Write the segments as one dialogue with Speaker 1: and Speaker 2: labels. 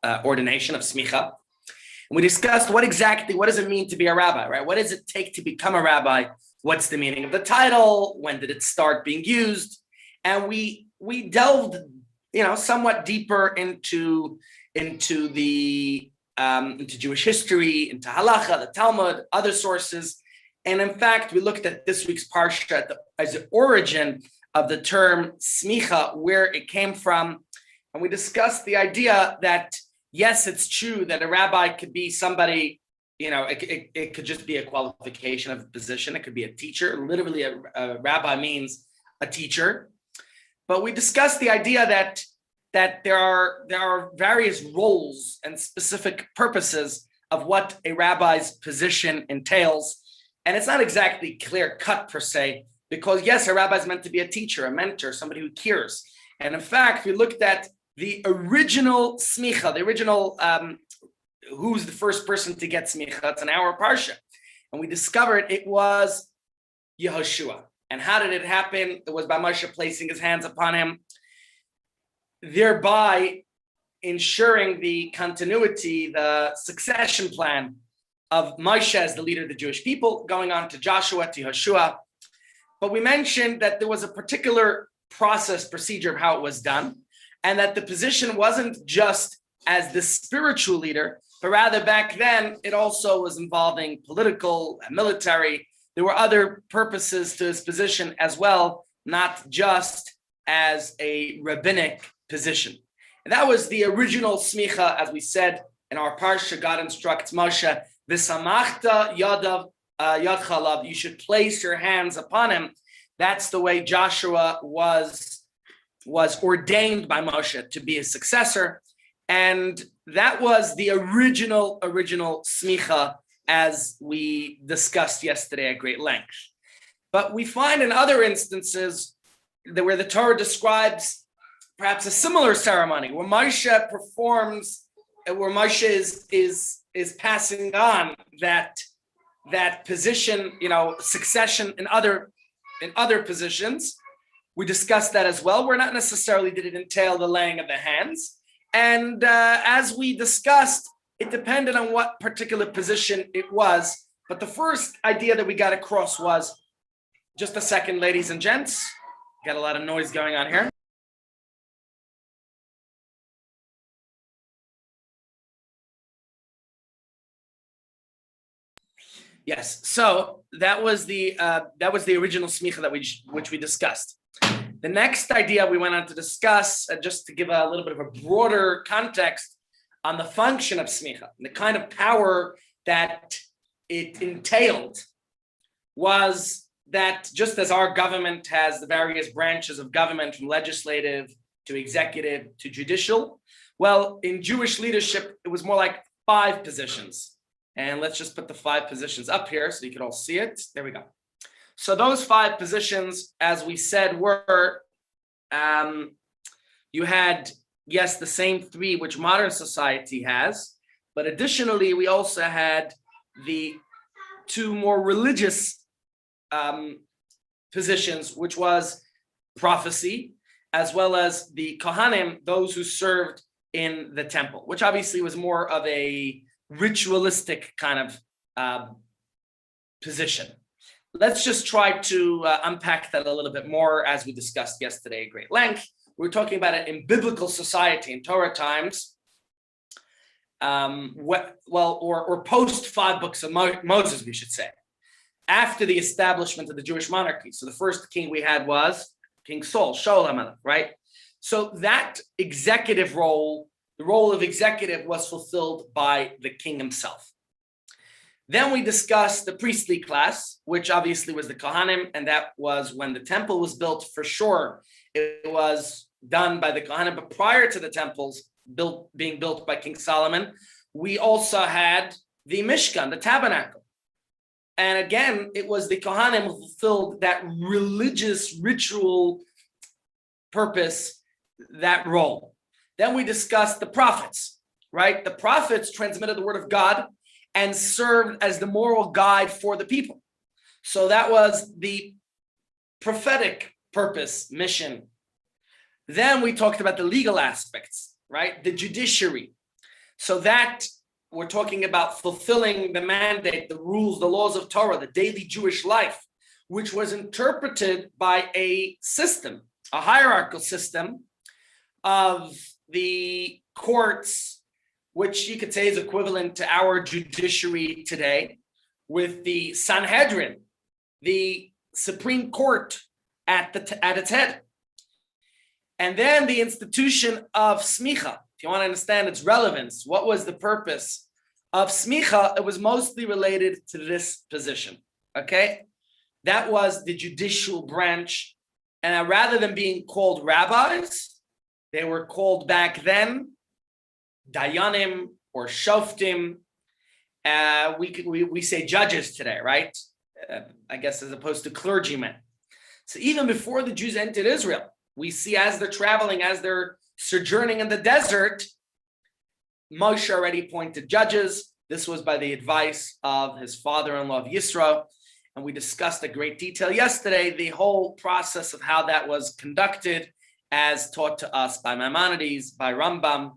Speaker 1: ordination of smicha. And we discussed what does it mean to be a rabbi, right? What does it take to become a rabbi? What's the meaning of the title? When did it start being used? And we delved, somewhat deeper into Jewish history, into halacha, the Talmud, other sources. And in fact, we looked at this week's parsha as the origin of the term smicha, where it came from. And we discussed the idea that, yes, it's true that a rabbi could be somebody, it could just be a qualification of a position. It could be a teacher. Literally, a rabbi means a teacher. But we discussed the idea that there are various roles and specific purposes of what a rabbi's position entails. And it's not exactly clear cut per se, because yes, a rabbi is meant to be a teacher, a mentor, somebody who cares. And in fact, we looked at the original smicha, the original, who's the first person to get smicha. It's an hour parsha. And we discovered it was Yehoshua. And how did it happen? It was by Moshe placing his hands upon him, thereby ensuring the continuity, the succession plan of Moshe as the leader of the Jewish people, going on to Joshua, to Yehoshua. But we mentioned that there was a particular procedure of how it was done, and that the position wasn't just as the spiritual leader, but rather back then, it also was involving political and military. There were other purposes to his position as well, not just as a rabbinic position. And that was the original smicha, as we said in our parsha. God instructs Moshe, "V'samachta yadav yad chalav." You should place your hands upon him. That's the way Joshua was ordained by Moshe to be his successor, and that was the original smicha, as we discussed yesterday at great length. But we find in other instances where the Torah describes perhaps a similar ceremony, where Moshe performs, where Moshe is passing on that position, succession in other positions. We discussed that as well. Where not necessarily did it entail the laying of the hands, and as we discussed, it depended on what particular position it was. But the first idea that we got across was, just a second, ladies and gents, got a lot of noise going on here. Yes, so that was the original smicha which we discussed. The next idea we went on to discuss, just to give a little bit of a broader context on the function of smicha, the kind of power that it entailed, was that just as our government has the various branches of government, from legislative to executive to judicial, well, in Jewish leadership, it was more like 5 positions. And let's just put the 5 positions up here so you can all see it. There we go. So those 5 positions, as we said, were, you had, yes, the same 3 which modern society has, but additionally, we also had the 2 more religious positions, which was prophecy, as well as the Kohanim, those who served in the temple, which obviously was more of a ritualistic kind of position. Let's just try to unpack that a little bit more, as we discussed yesterday at great length. We're talking about it in biblical society, in Torah times, or post 5 books of Moses, we should say, after the establishment of the Jewish monarchy. So the first king we had was King Saul, Shaul HaMelech, right? So that executive role, the role of executive, was fulfilled by the king himself. Then we discussed the priestly class, which obviously was the Kohanim, and that was when the temple was built. For sure, it was done by the Kohanim, but prior to the temples being built by King Solomon, we also had the Mishkan, the tabernacle. And again, it was the Kohanim who fulfilled that religious ritual purpose, that role. Then we discussed the prophets, right? The prophets transmitted the word of God and served as the moral guide for the people. So that was the prophetic purpose, mission. Then we talked about the legal aspects. right? The judiciary. So that we're talking about fulfilling the mandate, the rules, the laws of Torah, the daily Jewish life, which was interpreted by a system, a hierarchical system of the courts, which you could say is equivalent to our judiciary today, with the Sanhedrin, the Supreme Court at its head. And then the institution of smicha. If you want to understand its relevance, what was the purpose of smicha? It was mostly related to this position, okay? That was the judicial branch. And rather than being called rabbis, they were called back then dayanim or shoftim. We say judges today, right? I guess as opposed to clergymen. So even before the Jews entered Israel, we see as they're traveling, as they're sojourning in the desert, Moshe already appointed judges. This was by the advice of his father-in-law of Yisro. And we discussed in great detail yesterday the whole process of how that was conducted as taught to us by Maimonides, by Rambam.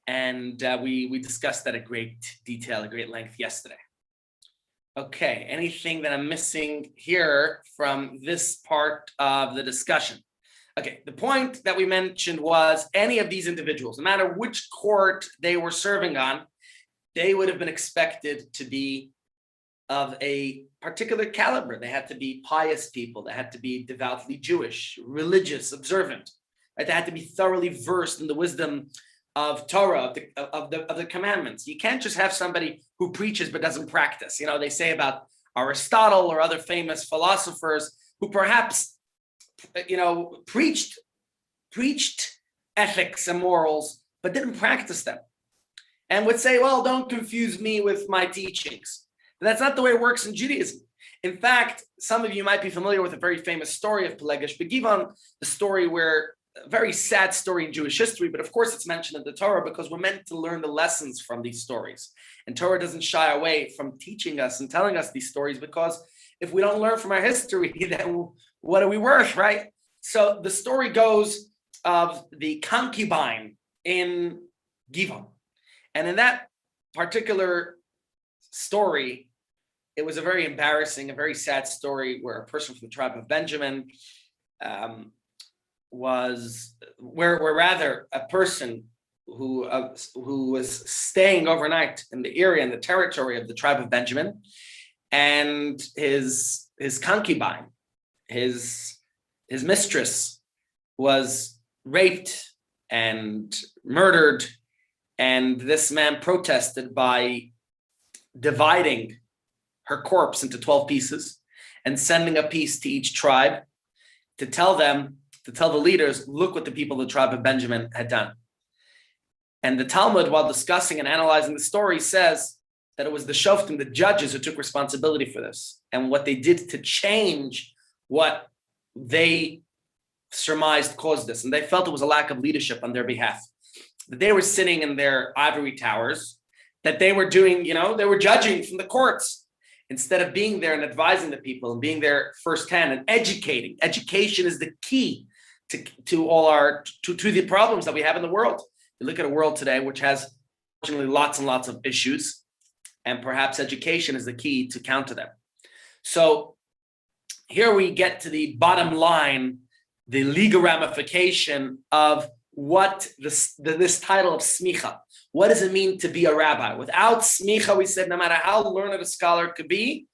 Speaker 1: And we discussed that at great detail, at great length yesterday. Okay, anything that I'm missing here from this part of the discussion? Okay, the point that we mentioned was any of these individuals, no matter which court they were serving on, they would have been expected to be of a particular caliber. They had to be pious people. They had to be devoutly Jewish, religious, observant. Right? They had to be thoroughly versed in the wisdom of Torah, of the commandments. You can't just have somebody who preaches but doesn't practice. You know, they say about Aristotle or other famous philosophers who perhaps preached ethics and morals, but didn't practice them, and would say, well, don't confuse me with my teachings. But that's not the way it works in Judaism. In fact, some of you might be familiar with a very famous story of Pelegesh Begivan, the story where, a very sad story in Jewish history, but of course it's mentioned in the Torah because we're meant to learn the lessons from these stories. And Torah doesn't shy away from teaching us and telling us these stories, because if we don't learn from our history, then what are we worth, right? So the story goes of the concubine in Givon. And in that particular story, it was a very embarrassing, a very sad story where a person from the tribe of Benjamin rather a person who was staying overnight in the area, in the territory of the tribe of Benjamin, and his concubine, his mistress, was raped and murdered, and this man protested by dividing her corpse into 12 pieces and sending a piece to each tribe to tell the leaders, look what the people of the tribe of Benjamin had done. And the Talmud, while discussing and analyzing the story, says that it was the shoftim, the judges, who took responsibility for this, and what they did to change what they surmised caused this. And they felt it was a lack of leadership on their behalf. That they were sitting in their ivory towers, that they were doing, they were judging from the courts, instead of being there and advising the people and being there firsthand and educating. Education is the key to all to the problems that we have in the world. You look at a world today which has unfortunately lots and lots of issues, and perhaps education is the key to counter them. So here we get to the bottom line, the legal ramification of what this title of smicha. What does it mean to be a rabbi? Without smicha, we said, no matter how learned a scholar could be,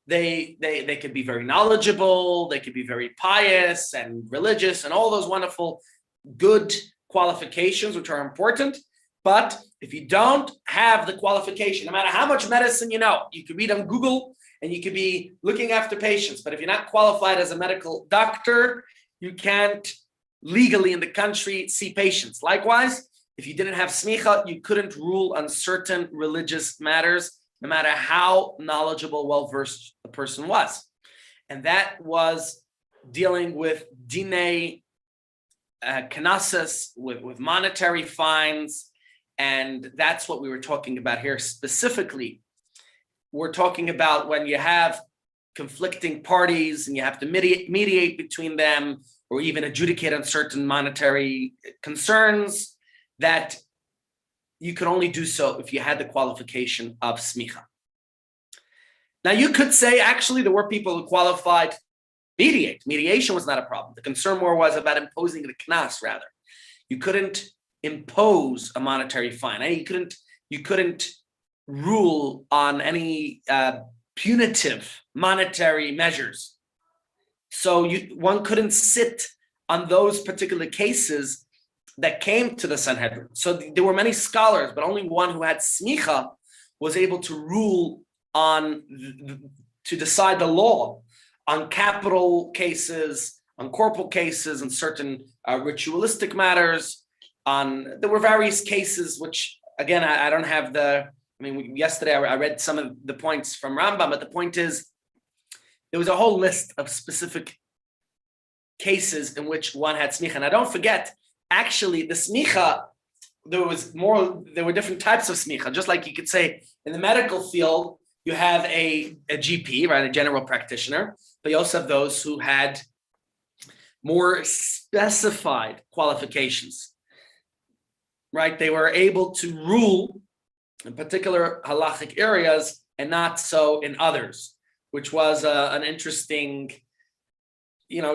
Speaker 1: they could be very knowledgeable, they could be very pious and religious and all those wonderful good qualifications, which are important. But if you don't have the qualification, no matter how much medicine you could read on Google and you could be looking after patients, but if you're not qualified as a medical doctor, you can't legally in the country see patients. Likewise, if you didn't have smicha, you couldn't rule on certain religious matters, no matter how knowledgeable, well-versed the person was. And that was dealing with dinei knesses, with monetary fines. And that's what we were talking about here specifically. We're talking about when you have conflicting parties and you have to mediate between them, or even adjudicate on certain monetary concerns. that you could only do so if you had the qualification of smicha. Now, you could say, actually, there were people who qualified to mediate. Mediation was not a problem. The concern more was about imposing the knas, rather. You couldn't impose a monetary fine. You couldn't rule on any punitive monetary measures. So one couldn't sit on those particular cases that came to the Sanhedrin. So there were many scholars, but only one who had smicha was able to rule on, to decide the law on capital cases, on corporal cases, and certain ritualistic matters. There were various cases, which, again, I don't have yesterday I read some of the points from Rambam, but the point is, there was a whole list of specific cases in which one had smicha. Now, don't forget, actually, the smicha, there were different types of smicha. Just like you could say in the medical field, you have a GP, right, a general practitioner, but you also have those who had more specified qualifications, right? They were able to rule in particular halachic areas and not so in others, which was an interesting,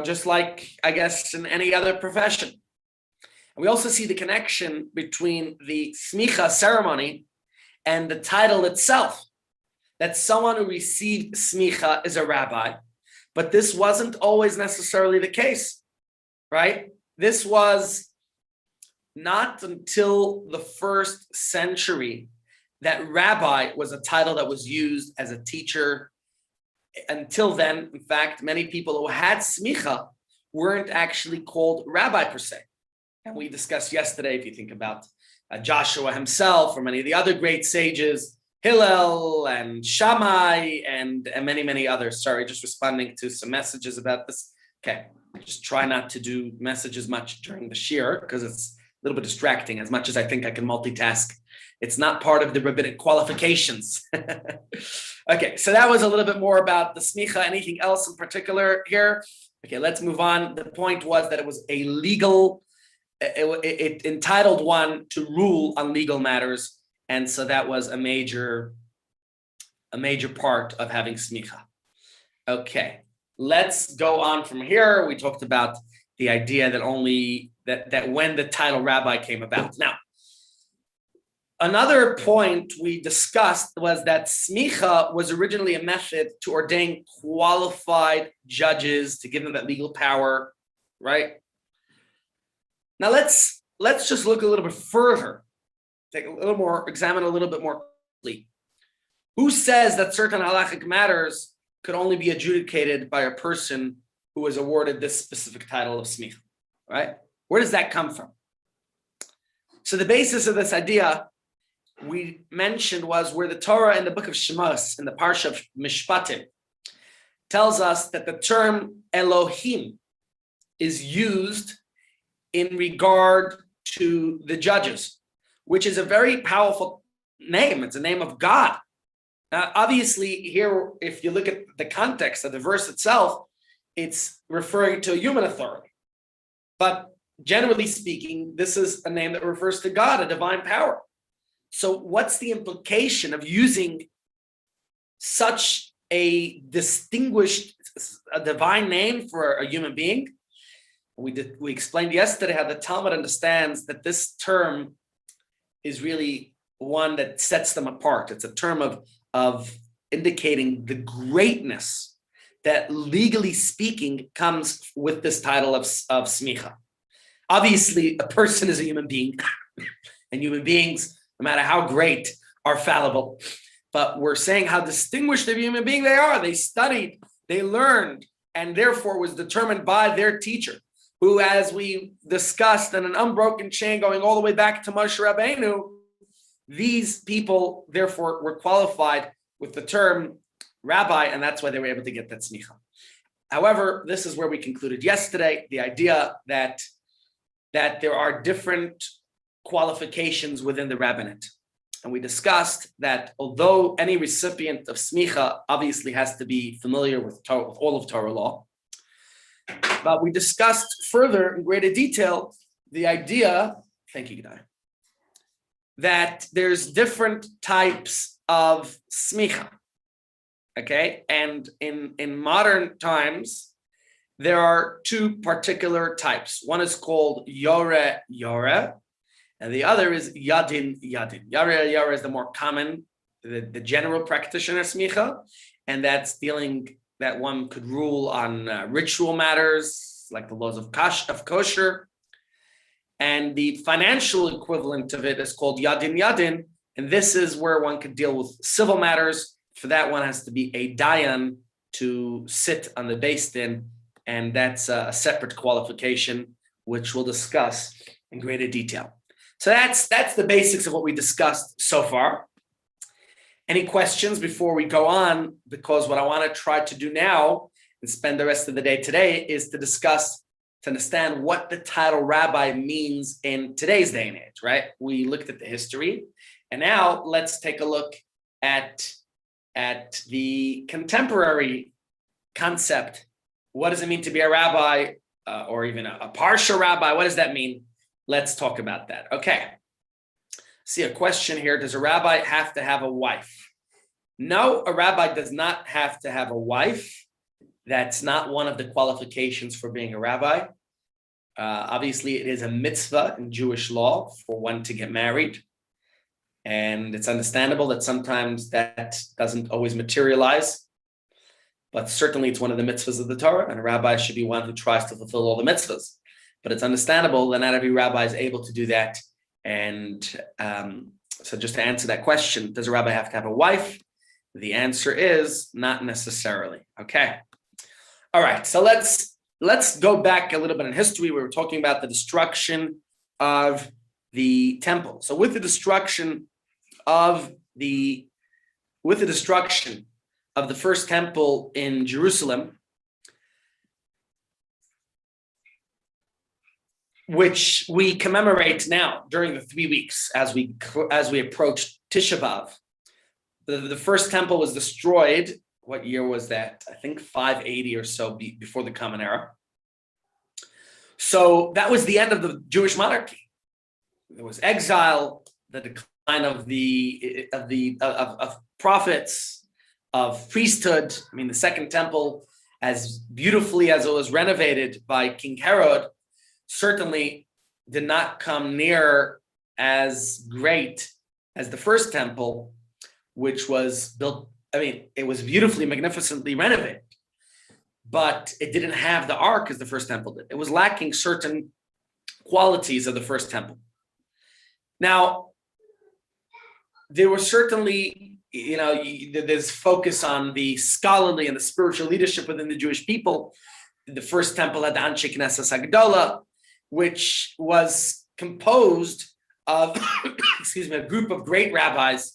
Speaker 1: just like, I guess, in any other profession. And we also see the connection between the smicha ceremony and the title itself, that someone who received smicha is a rabbi, but this wasn't always necessarily the case, right? This was not until the 1st century that rabbi was a title that was used as a teacher. Until then, in fact, many people who had smicha weren't actually called rabbi per se. And we discussed yesterday, if you think about Joshua himself or many of the other great sages, Hillel and Shammai and many, many others. Sorry, just responding to some messages about this. Okay, just try not to do messages much during the shiur because it's a little bit distracting. As much as I think I can multitask, it's not part of the rabbinic qualifications. Okay, so that was a little bit more about the smicha. Anything else in particular here? Okay, let's move on. The point was that it was a legal, it entitled one to rule on legal matters. And so that was a major part of having smicha. Okay, let's go on from here. We talked about the idea that when the title rabbi came about. Now, another point we discussed was that smicha was originally a method to ordain qualified judges, to give them that legal power, right? Now let's just look a little bit further. Examine a little bit more closely. Who says that certain halachic matters could only be adjudicated by a person who was awarded this specific title of smicha, right? Where does that come from? So the basis of this idea we mentioned was where the Torah in the book of Shemos, in the Parsha of Mishpatim, tells us that the term Elohim is used in regard to the judges, which is a very powerful name. It's a name of God. Obviously, here, if you look at the context of the verse itself, it's referring to a human authority. But generally speaking, this is a name that refers to God, a divine power. So what's the implication of using such a distinguished, a divine name for a human being? We explained yesterday how the Talmud understands that this term is really one that sets them apart. It's a term of indicating the greatness that, legally speaking, comes with this title of smicha. Obviously, a person is a human being, and human beings, no matter how great, are fallible. But we're saying how distinguished of a human being they are. They studied, they learned, and therefore was determined by their teacher, who, as we discussed, in an unbroken chain going all the way back to Moshe Rabbeinu, these people, therefore, were qualified with the term rabbi, and that's why they were able to get that smicha. However, this is where we concluded yesterday, the idea that there are different qualifications within the rabbinate. And we discussed that although any recipient of smicha obviously has to be familiar with all of Torah law, but we discussed further in greater detail the idea, thank you, G'day, that there's different types of smicha. Okay, and in modern times, there are two particular types. One is called Yore Yore, and the other is Yadin Yadin. Yore Yore is the more common, the general practitioner smicha, and that's dealing that one could rule on ritual matters like the laws of kosher. And the financial equivalent of it is called Yadin Yadin, and this is where one could deal with civil matters. For that, one has to be a dayan to sit on the beis din, and that's a separate qualification, which we'll discuss in greater detail. So that's the basics of what we discussed so far. Any questions before we go on? Because what I want to try to do now and spend the rest of the day today is to discuss, to understand what the title rabbi means in today's day and age, right? We looked at the history, and now let's take a look at the contemporary concept. What does it mean to be a rabbi, or even a parsha rabbi? What does that mean? Let's talk about that. Okay. See a question here. Does a rabbi have to have a wife? No, a rabbi does not have to have a wife. That's not one of the qualifications for being a rabbi. Obviously, it is a mitzvah in Jewish law for one to get married. And it's understandable that sometimes that doesn't always materialize. But certainly it's one of the mitzvahs of the Torah, and a rabbi should be one who tries to fulfill all the mitzvahs. But it's understandable that not every rabbi is able to do that. And so just to answer that question, does a rabbi have to have a wife? The answer is not necessarily. Okay. All right. So let's go back a little bit in history. We were talking about the destruction of the temple. So with the destruction of the first temple in Jerusalem, which we commemorate now during the 3 weeks as we approach Tisha B'Av. The first temple was destroyed. What year was that? I think 580 or so before the Common Era. So that was the end of the Jewish monarchy. There was exile, the decline of prophets, of priesthood. I mean, the second temple, as beautifully as it was renovated by King Herod, certainly did not come near as great as the first temple, which was built. I mean, it was beautifully, magnificently renovated, but it didn't have the ark as the first temple did. It was lacking certain qualities of the first temple. Now, there was certainly, there's focus on the scholarly and the spiritual leadership within the Jewish people. The first temple had the Anshe Knesset Hagdola, which was composed of, a group of great rabbis,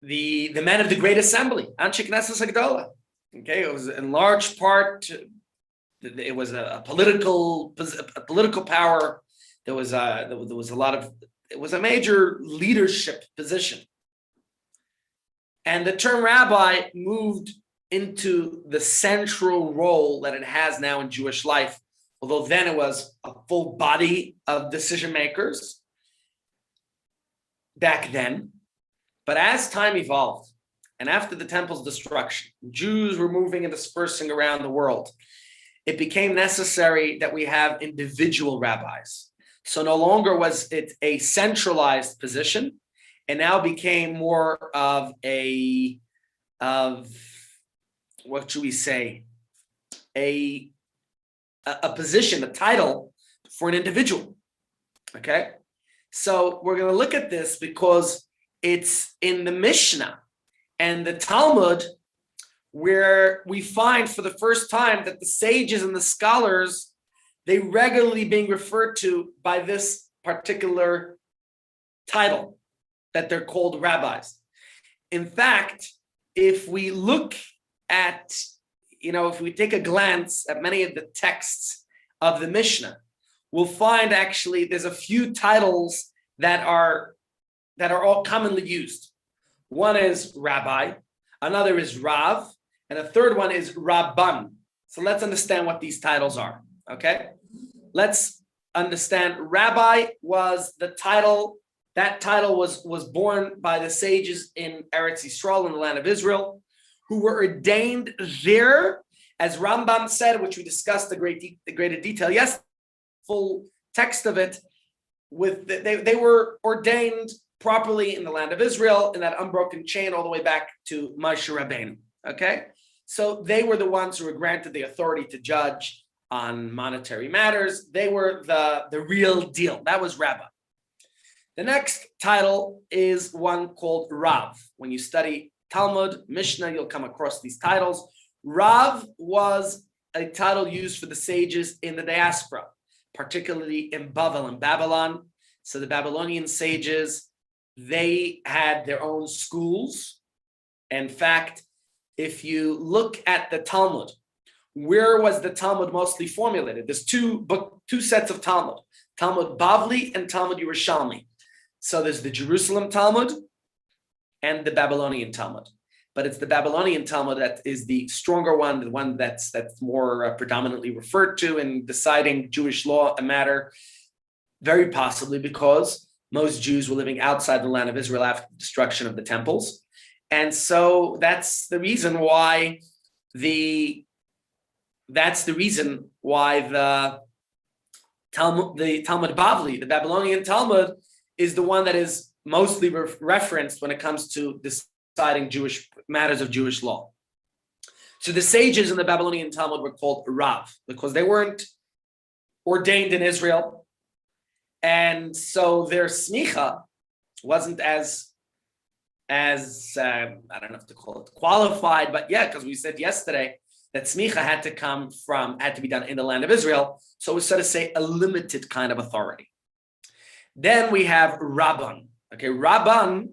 Speaker 1: the men of the Great Assembly, Anshe Knesset Hagdola. Okay, it was in large part, it was a political power. There was a lot of, it was a major leadership position. And the term rabbi moved into the central role that it has now in Jewish life, although then it was a full body of decision makers back then. But as time evolved, and after the temple's destruction, Jews were moving and dispersing around the world, it became necessary that we have individual rabbis. So no longer was it a centralized position, it now became more of what should we say, a position, a title for an individual. Okay, so we're going to look at this because it's in the Mishnah and the Talmud where we find for the first time that the sages and the scholars, they regularly being referred to by this particular title, that they're called rabbis. In fact, if we look at, if we take a glance at many of the texts of the Mishnah, we'll find actually there's a few titles that are all commonly used. One is rabbi, another is rav, and a third one is rabban. So let's understand what these titles are. Okay, let's understand Rabbi was the title. That title was born by the sages in Eretz Yisrael, in the land of Israel, who were ordained there, as Rambam said, which we discussed the greater detail. Yes, full text of it. They were ordained properly in the land of Israel, in that unbroken chain all the way back to Moshe Rabbeinu. Okay, so they were the ones who were granted the authority to judge on monetary matters. They were the real deal. That was Rabbi. The next title is one called Rav. When you study Talmud, Mishnah, you'll come across these titles. Rav was a title used for the sages in the diaspora, particularly in Babylon. So the Babylonian sages, they had their own schools. In fact, if you look at the Talmud, where was the Talmud mostly formulated? There's two sets of Talmud Bavli and Talmud Yerushalmi. So there's the Jerusalem Talmud and the Babylonian Talmud. But it's the Babylonian Talmud that is the stronger one, the one that's more predominantly referred to in deciding Jewish law a matter, very possibly because most Jews were living outside the land of Israel after the destruction of the temples. And so that's the reason why the Talmud Bavli, the Babylonian Talmud, is the one that is mostly referenced when it comes to deciding Jewish matters of Jewish law. So the sages in the Babylonian Talmud were called Rav because they weren't ordained in Israel. And so their smicha wasn't as I don't know if to call it qualified, but yeah, because we said yesterday that smicha had to be done in the land of Israel. So it was, so to say, a limited kind of authority. Then we have Rabban. Okay, Rabban,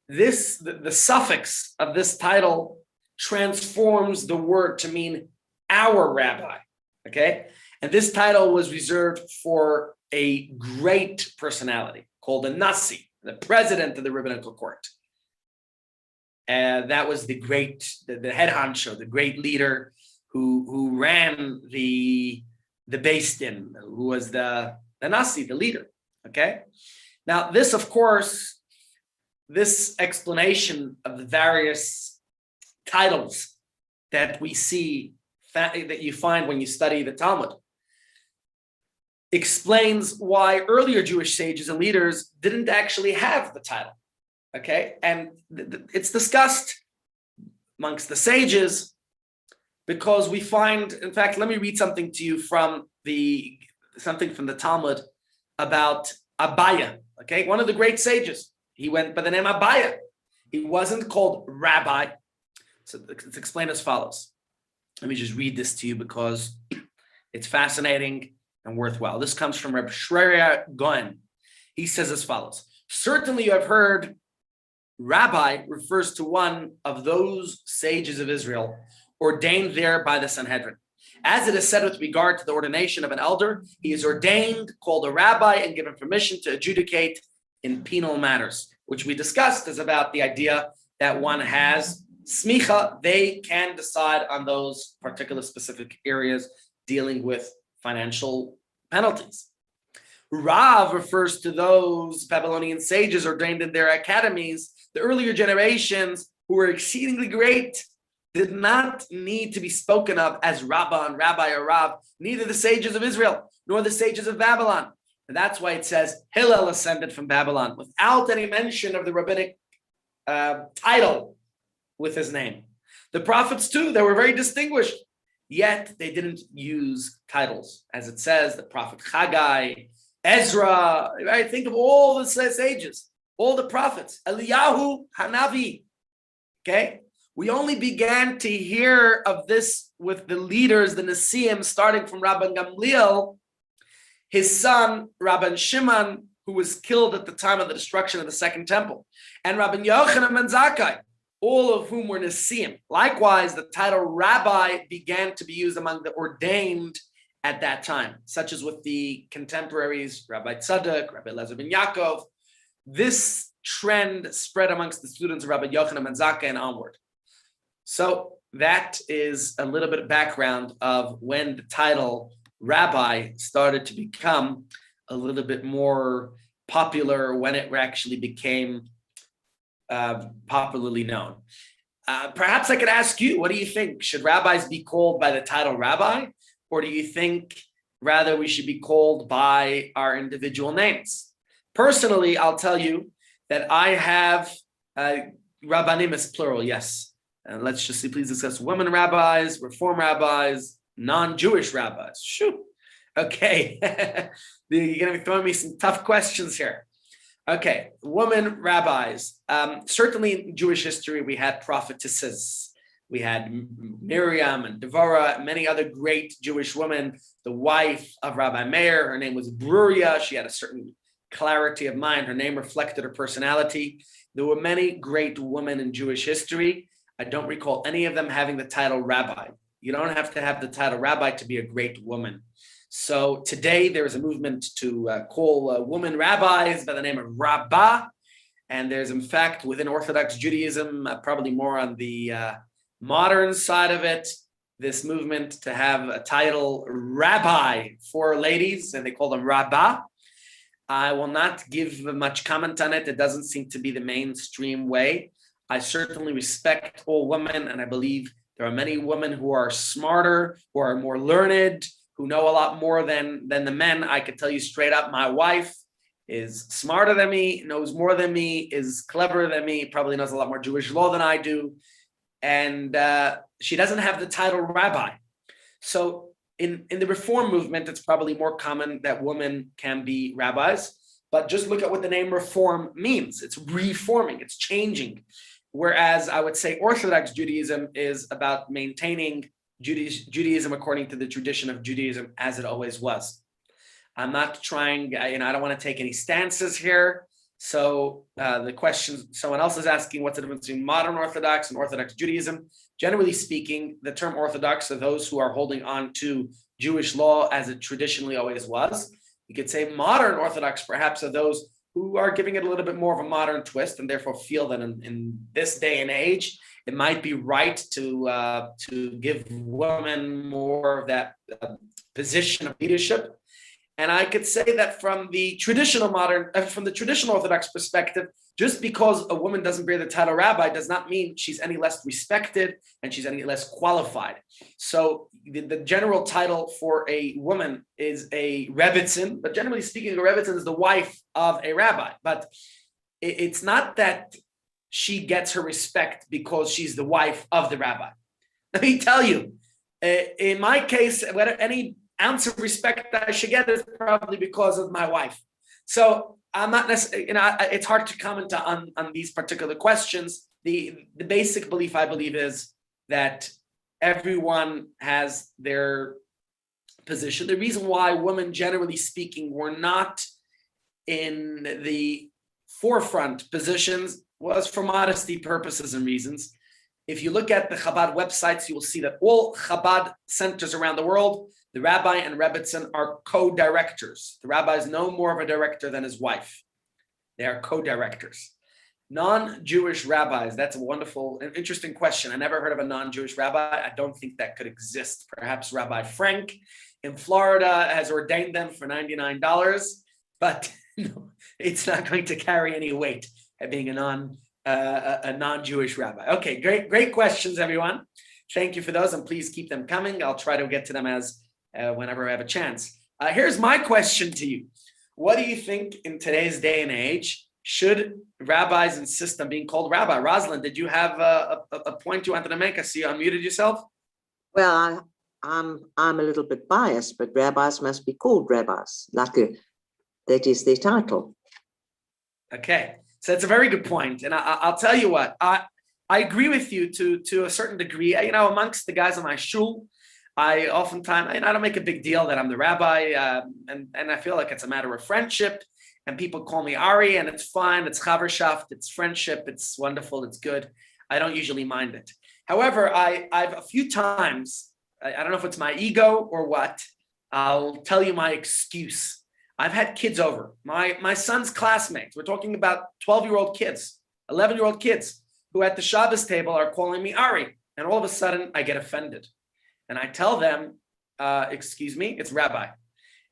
Speaker 1: the suffix of this title transforms the word to mean our rabbi. Okay, and this title was reserved for a great personality called a Nasi, the president of the rabbinical court. That was the head honcho, the great leader who ran the Beis Din, who was the Nasi, the leader. Okay, now this, of course, this explanation of the various titles that we see, that you find when you study the Talmud, explains why earlier Jewish sages and leaders didn't actually have the title. Okay, and it's discussed amongst the sages because we find, in fact, let me read something to you from the Talmud about Abaya, okay, one of the great sages. He went by the name Abaya. He wasn't called Rabbi. So it's explained as follows. Let me just read this to you because it's fascinating and worthwhile. This comes from Rabbi Shreya Goen. He says as follows. Certainly you have heard Rabbi refers to one of those sages of Israel ordained there by the Sanhedrin. As it is said with regard to the ordination of an elder, he is ordained, called a rabbi, and given permission to adjudicate in penal matters, which we discussed is about the idea that one has smicha, they can decide on those particular specific areas dealing with financial penalties. Rav refers to those Babylonian sages ordained in their academies. The earlier generations who were exceedingly great did not need to be spoken of as Rabban, Rabbi, or Rav, neither the sages of Israel nor the sages of Babylon. And that's why it says Hillel ascended from Babylon without any mention of the rabbinic title with his name. The prophets too, they were very distinguished, yet they didn't use titles. As it says, the prophet Haggai, Ezra, right? Think of all the sages, all the prophets, Eliyahu, Hanavi, okay? We only began to hear of this with the leaders, the Nesiim, starting from Rabban Gamliel, his son, Rabban Shimon, who was killed at the time of the destruction of the Second Temple, and Rabban Yochanan ben Zakkai, all of whom were Nesiim. Likewise, the title Rabbi began to be used among the ordained at that time, such as with the contemporaries, Rabbi Tzadok, Rabbi Elazar ben Yaakov. This trend spread amongst the students of Rabbi Yochanan ben Zakkai and onward. So that is a little bit of background of when the title rabbi started to become a little bit more popular, when it actually became popularly known. Perhaps I could ask you, what do you think? Should rabbis be called by the title rabbi? Or do you think rather we should be called by our individual names? Personally, I'll tell you that I have rabbanim is plural, yes. And let's just please discuss women rabbis, reform rabbis, non-Jewish rabbis. Shoo. Okay. You're going to be throwing me some tough questions here. Okay, women rabbis. Certainly in Jewish history, we had prophetesses. We had Miriam and Devorah, many other great Jewish women. The wife of Rabbi Meir, her name was Bruria. She had a certain clarity of mind. Her name reflected her personality. There were many great women in Jewish history. I don't recall any of them having the title rabbi. You don't have to have the title rabbi to be a great woman. So today there is a movement to call women rabbis by the name of Rabbah. And there's, in fact, within Orthodox Judaism, probably more on the modern side of it, this movement to have a title rabbi for ladies, and they call them Rabbah. I will not give much comment on it. It doesn't seem to be the mainstream way. I certainly respect all women, and I believe there are many women who are smarter, who are more learned, who know a lot more than the men. I could tell you straight up, my wife is smarter than me, knows more than me, is cleverer than me, probably knows a lot more Jewish law than I do. And she doesn't have the title rabbi. So in the reform movement, it's probably more common that women can be rabbis. But just look at what the name reform means. It's reforming, it's changing. Whereas I would say Orthodox Judaism is about maintaining Judaism according to the tradition of Judaism as it always was. I'm not trying, I don't want to take any stances here. So the question, someone else is asking, what's the difference between modern Orthodox and Orthodox Judaism? Generally speaking, the term Orthodox are those who are holding on to Jewish law as it traditionally always was. You could say modern Orthodox perhaps are those who are giving it a little bit more of a modern twist, and therefore feel that in this day and age, it might be right to give women more of that position of leadership. And I could say that from the traditional Orthodox perspective, just because a woman doesn't bear the title rabbi does not mean she's any less respected and she's any less qualified. So the general title for a woman is a rebbitzin, but generally speaking, a rebbitzin is the wife of a rabbi. But it's not that she gets her respect because she's the wife of the rabbi. Let me tell you, in my case, any ounce of respect that I should get is probably because of my wife. So I'm not necessarily, it's hard to comment on these particular questions. The basic belief, I believe, is that everyone has their position. The reason why women, generally speaking, were not in the forefront positions was for modesty purposes and reasons. If you look at the Chabad websites, you will see that all Chabad centers around the world, the rabbi and rebbitzin are co-directors. The rabbi is no more of a director than his wife. They are co-directors. Non-Jewish rabbis, that's a wonderful and interesting question. I never heard of a non-Jewish rabbi. I don't think that could exist. Perhaps Rabbi Frank in Florida has ordained them for $99, but no, it's not going to carry any weight at being a non-Jewish rabbi. Okay, great questions, everyone. Thank you for those, and please keep them coming. I'll try to get to them as whenever I have a chance. Here's my question to you. What do you think in today's day and age? Should rabbis insist on being called rabbi? Rosalind, did you have a point you wanted to make? I see you unmuted yourself.
Speaker 2: Well, I'm a little bit biased, but rabbis must be called rabbis. That is their title.
Speaker 1: Okay, so that's a very good point. And I'll tell you what, I agree with you to a certain degree. Amongst the guys on my shul, I oftentimes, I don't make a big deal that I'm the rabbi, and I feel like it's a matter of friendship, and people call me Ari, and it's fine, it's chaverschaft, it's friendship, it's wonderful, it's good. I don't usually mind it. However, I've a few times, I don't know if it's my ego or what, I'll tell you my excuse. I've had kids over, my son's classmates, we're talking about 12-year-old kids, 11-year-old kids, who at the Shabbos table are calling me Ari, and all of a sudden I get offended. And I tell them, excuse me, it's Rabbi.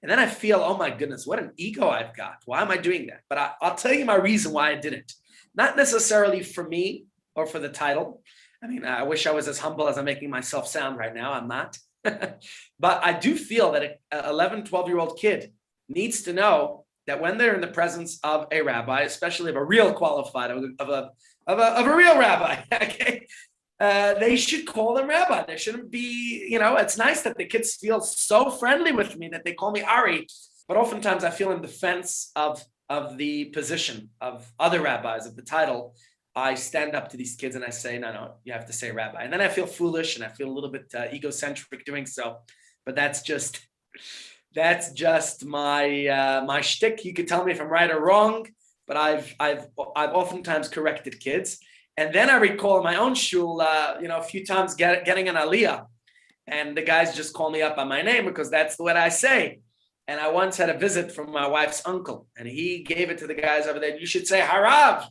Speaker 1: And then I feel, oh my goodness, what an ego I've got. Why am I doing that? But I'll tell you my reason why I did it. Not necessarily for me or for the title. I mean, I wish I was as humble as I'm making myself sound right now. I'm not. But I do feel that an 11, 12-year-old kid needs to know that when they're in the presence of a rabbi, especially of a real qualified, of a real rabbi, okay, they should call them rabbi. There shouldn't be, it's nice that the kids feel so friendly with me that they call me Ari, but oftentimes I feel in defense of the position of other rabbis, of the title. I stand up to these kids and I say, no, you have to say rabbi. And then I feel foolish and I feel a little bit egocentric doing so. But that's just my shtick. You could tell me if I'm right or wrong, but I've oftentimes corrected kids. And then I recall in my own shul, a few times getting an aliyah, and the guys just call me up by my name because that's what I say. And I once had a visit from my wife's uncle, and he gave it to the guys over there. You should say harav,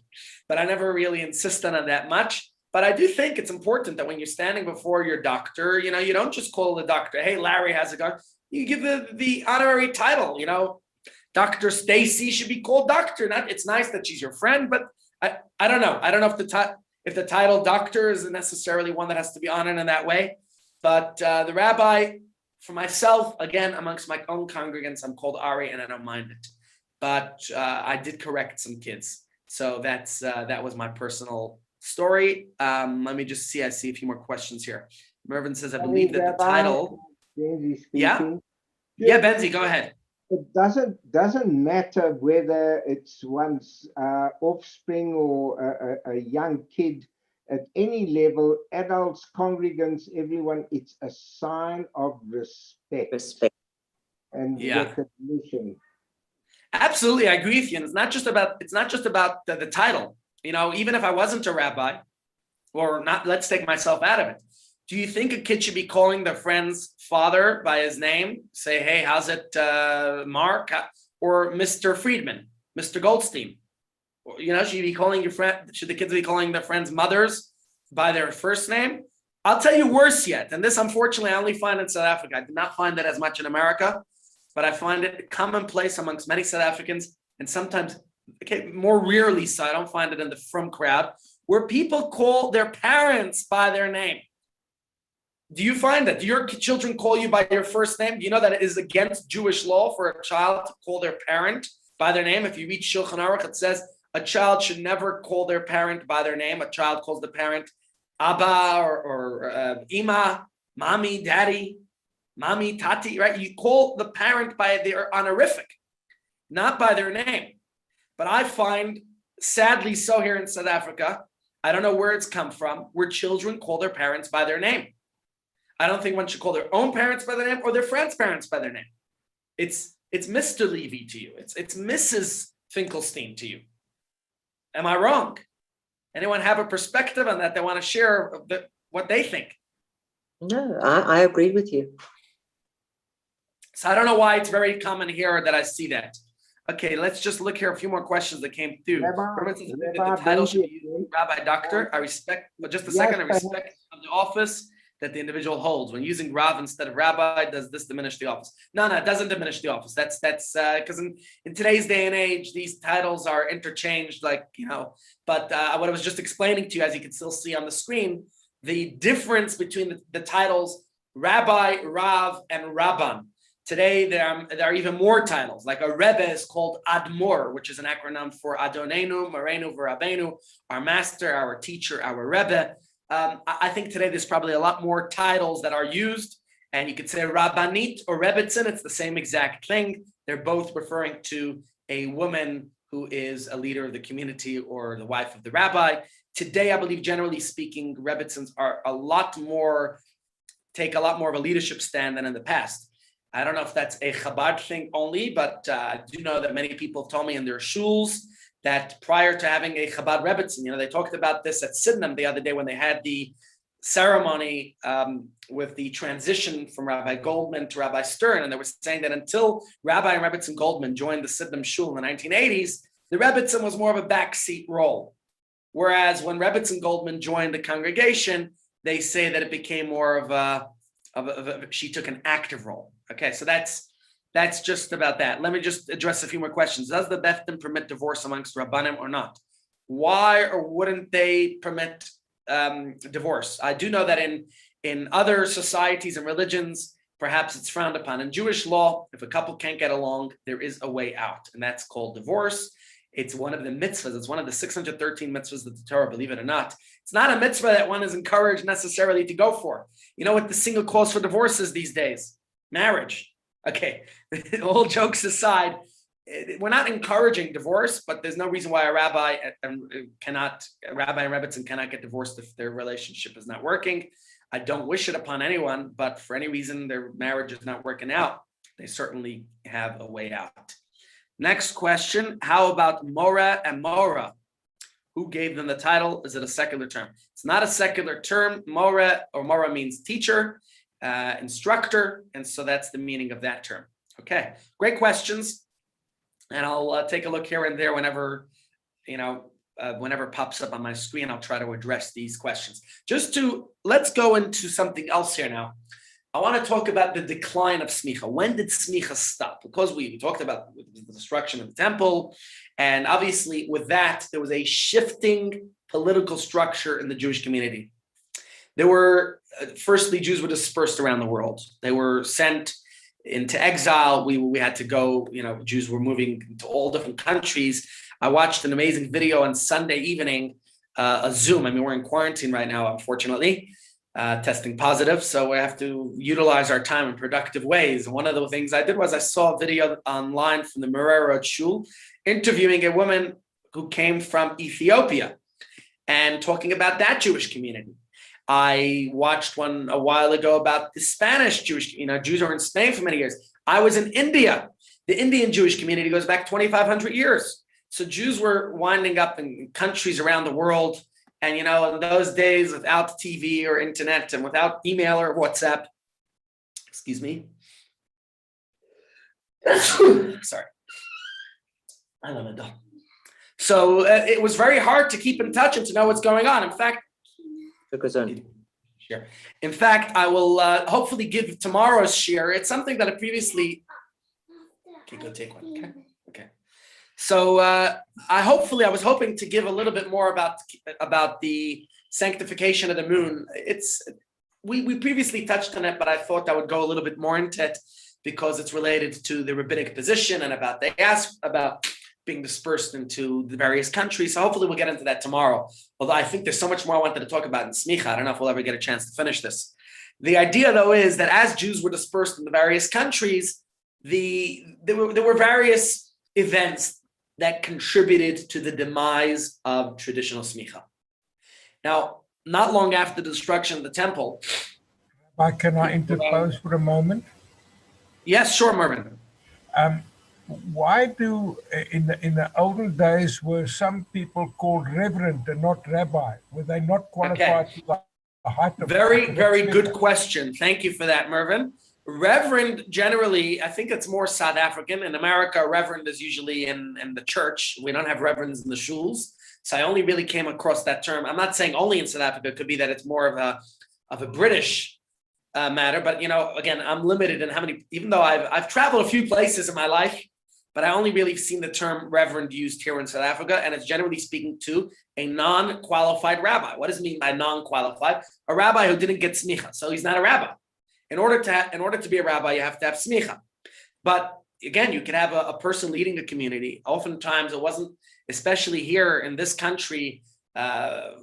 Speaker 1: but I never really insisted on that much. But I do think it's important that when you're standing before your doctor, you don't just call the doctor, hey, Larry, how's it going? You give the honorary title, Dr. Stacy should be called doctor. It's nice that she's your friend, but I don't know. I don't know if the title doctor is necessarily one that has to be honored in that way. But the rabbi, for myself, again, amongst my own congregants, I'm called Ari, and I don't mind it. But I did correct some kids. So that was my personal story. Let me just see. I see a few more questions here. Mervyn says, I believe that the title. Yeah, Benzi, go ahead.
Speaker 3: It doesn't matter whether it's one's offspring or a young kid at any level, adults, congregants, everyone. It's a sign of respect and recognition.
Speaker 1: Absolutely, I agree with you. And it's not just about the title. Even if I wasn't a rabbi, or not, let's take myself out of it. Do you think a kid should be calling their friend's father by his name? Say, hey, how's it, Mark? Or Mr. Friedman, Mr. Goldstein? Should you be calling your friend? Should the kids be calling their friends' mothers by their first name? I'll tell you worse yet. And this, unfortunately, I only find in South Africa. I did not find that as much in America, but I find it commonplace amongst many South Africans, and sometimes more rarely so. I don't find it in the frum crowd, where people call their parents by their name. Do you find that? Do your children call you by your first name? Do you know that it is against Jewish law for a child to call their parent by their name? If you read Shulchan Aruch, it says a child should never call their parent by their name. A child calls the parent Abba or Ima, Mommy, Daddy, Mommy, Tati, right? You call the parent by their honorific, not by their name. But I find, sadly so here in South Africa, I don't know where it's come from, where children call their parents by their name. I don't think one should call their own parents by their name or their friends' parents by their name. It's Mr. Levy to you. It's Mrs. Finkelstein to you. Am I wrong? Anyone have a perspective on that? They want to share what they think.
Speaker 2: No, I agree with you.
Speaker 1: So I don't know why it's very common here that I see that. Okay, let's just look here. A few more questions that came through. The title should be Rabbi Doctor. I respect, but just a second, I respect the office that the individual holds. When using Rav instead of Rabbi, does this diminish the office? No, it doesn't diminish the office. That's because in today's day and age, these titles are interchanged, but what I was just explaining to you, as you can still see on the screen, the difference between the titles Rabbi, Rav, and Rabban. Today, there are even more titles, like a Rebbe is called Admor, which is an acronym for Adonenu, Morenu, V'Rabbeinu, our master, our teacher, our Rebbe. I think today there's probably a lot more titles that are used, and you could say Rabbanit or Rebbitzin, it's the same exact thing. They're both referring to a woman who is a leader of the community or the wife of the rabbi. Today, I believe, generally speaking, Rebbitzins take a lot more of a leadership stand than in the past. I don't know if that's a Chabad thing only, but I do know that many people told me in their shuls that prior to having a Chabad Rebbitzin, they talked about this at Sydenham the other day when they had the ceremony with the transition from Rabbi Goldman to Rabbi Stern, and they were saying that until Rabbi and Rebbitzin Goldman joined the Sydenham shul in the 1980s, the Rebbitzin was more of a backseat role. Whereas when Rebbitzin Goldman joined the congregation, they say that it became more of She took an active role. Okay, so that's just about that. Let me just address a few more questions. Does the Beth Din permit divorce amongst Rabbanim or not? Why or wouldn't they permit divorce? I do know that in other societies and religions, perhaps it's frowned upon. In Jewish law, if a couple can't get along, there is a way out, and that's called divorce. It's one of the mitzvahs. It's one of the 613 mitzvahs of the Torah, believe it or not. It's not a mitzvah that one is encouraged necessarily to go for. You know what the single cause for divorce is these days? Marriage. Okay, all jokes aside, we're not encouraging divorce, but there's no reason why a rabbi and rebbetzin cannot get divorced if their relationship is not working. I don't wish it upon anyone, but for any reason their marriage is not working out, they certainly have a way out. Next question, how about Mora and Mora? Who gave them the title? Is it a secular term? It's not a secular term. Mora means teacher, instructor, and so that's the meaning of that term. Okay, great questions. And I'll take a look here and there whenever it pops up on my screen. I'll try to address these questions. Let's go into something else here now. I want to talk about the decline of smicha. When did smicha stop? Because we talked about the destruction of the temple, and obviously with that, there was a shifting political structure in the Jewish community. Firstly, Jews were dispersed around the world. They were sent into exile. We had to go, Jews were moving to all different countries. I watched an amazing video on Sunday evening, a Zoom. We're in quarantine right now, unfortunately. Testing positive, so we have to utilize our time in productive ways. And one of the things I did was I saw a video online from the Merera Shul interviewing a woman who came from Ethiopia and talking about that Jewish community. I watched one a while ago about the Spanish Jewish, Jews are in Spain for many years. I was in India. The Indian Jewish community goes back 2,500 years. So Jews were winding up in countries around the world. And, in those days, without TV or internet and without email or WhatsApp, excuse me. Sorry. I love it. So it was very hard to keep in touch and to know what's going on. In fact, sure. In fact, I will hopefully give tomorrow's share. It's something that I previously. Okay, go take one. Okay. So I was hoping to give a little bit more about the sanctification of the moon. We previously touched on it, but I thought I would go a little bit more into it because it's related to the rabbinic position and they asked about being dispersed into the various countries. So hopefully we'll get into that tomorrow. Although I think there's so much more I wanted to talk about in Smicha. I don't know if we'll ever get a chance to finish this. The idea, though, is that as Jews were dispersed in the various countries, there were various events that contributed to the demise of traditional smicha. Now, not long after the destruction of the temple.
Speaker 4: Can I interpose for a moment?
Speaker 1: Yes, sure, Mervin.
Speaker 4: Why do, in the olden days, were some people called reverend and not rabbi? Were they not qualified to the height of...
Speaker 1: Very, very good question. Thank you for that, Mervin. Reverend, generally, I think it's more South African. In America, reverend is usually in the church. We don't have reverends in the shuls. So I only really came across that term. I'm not saying only in South Africa. It could be that it's more of a British matter. But, again, I'm limited in how many, even though I've traveled a few places in my life, but I only really seen the term reverend used here in South Africa. And it's generally speaking to a non-qualified rabbi. What does it mean by non-qualified? A rabbi who didn't get smicha. So he's not a rabbi. In order to be a rabbi, you have to have smicha. But again, you can have a person leading a community. Oftentimes, it wasn't, especially here in this country,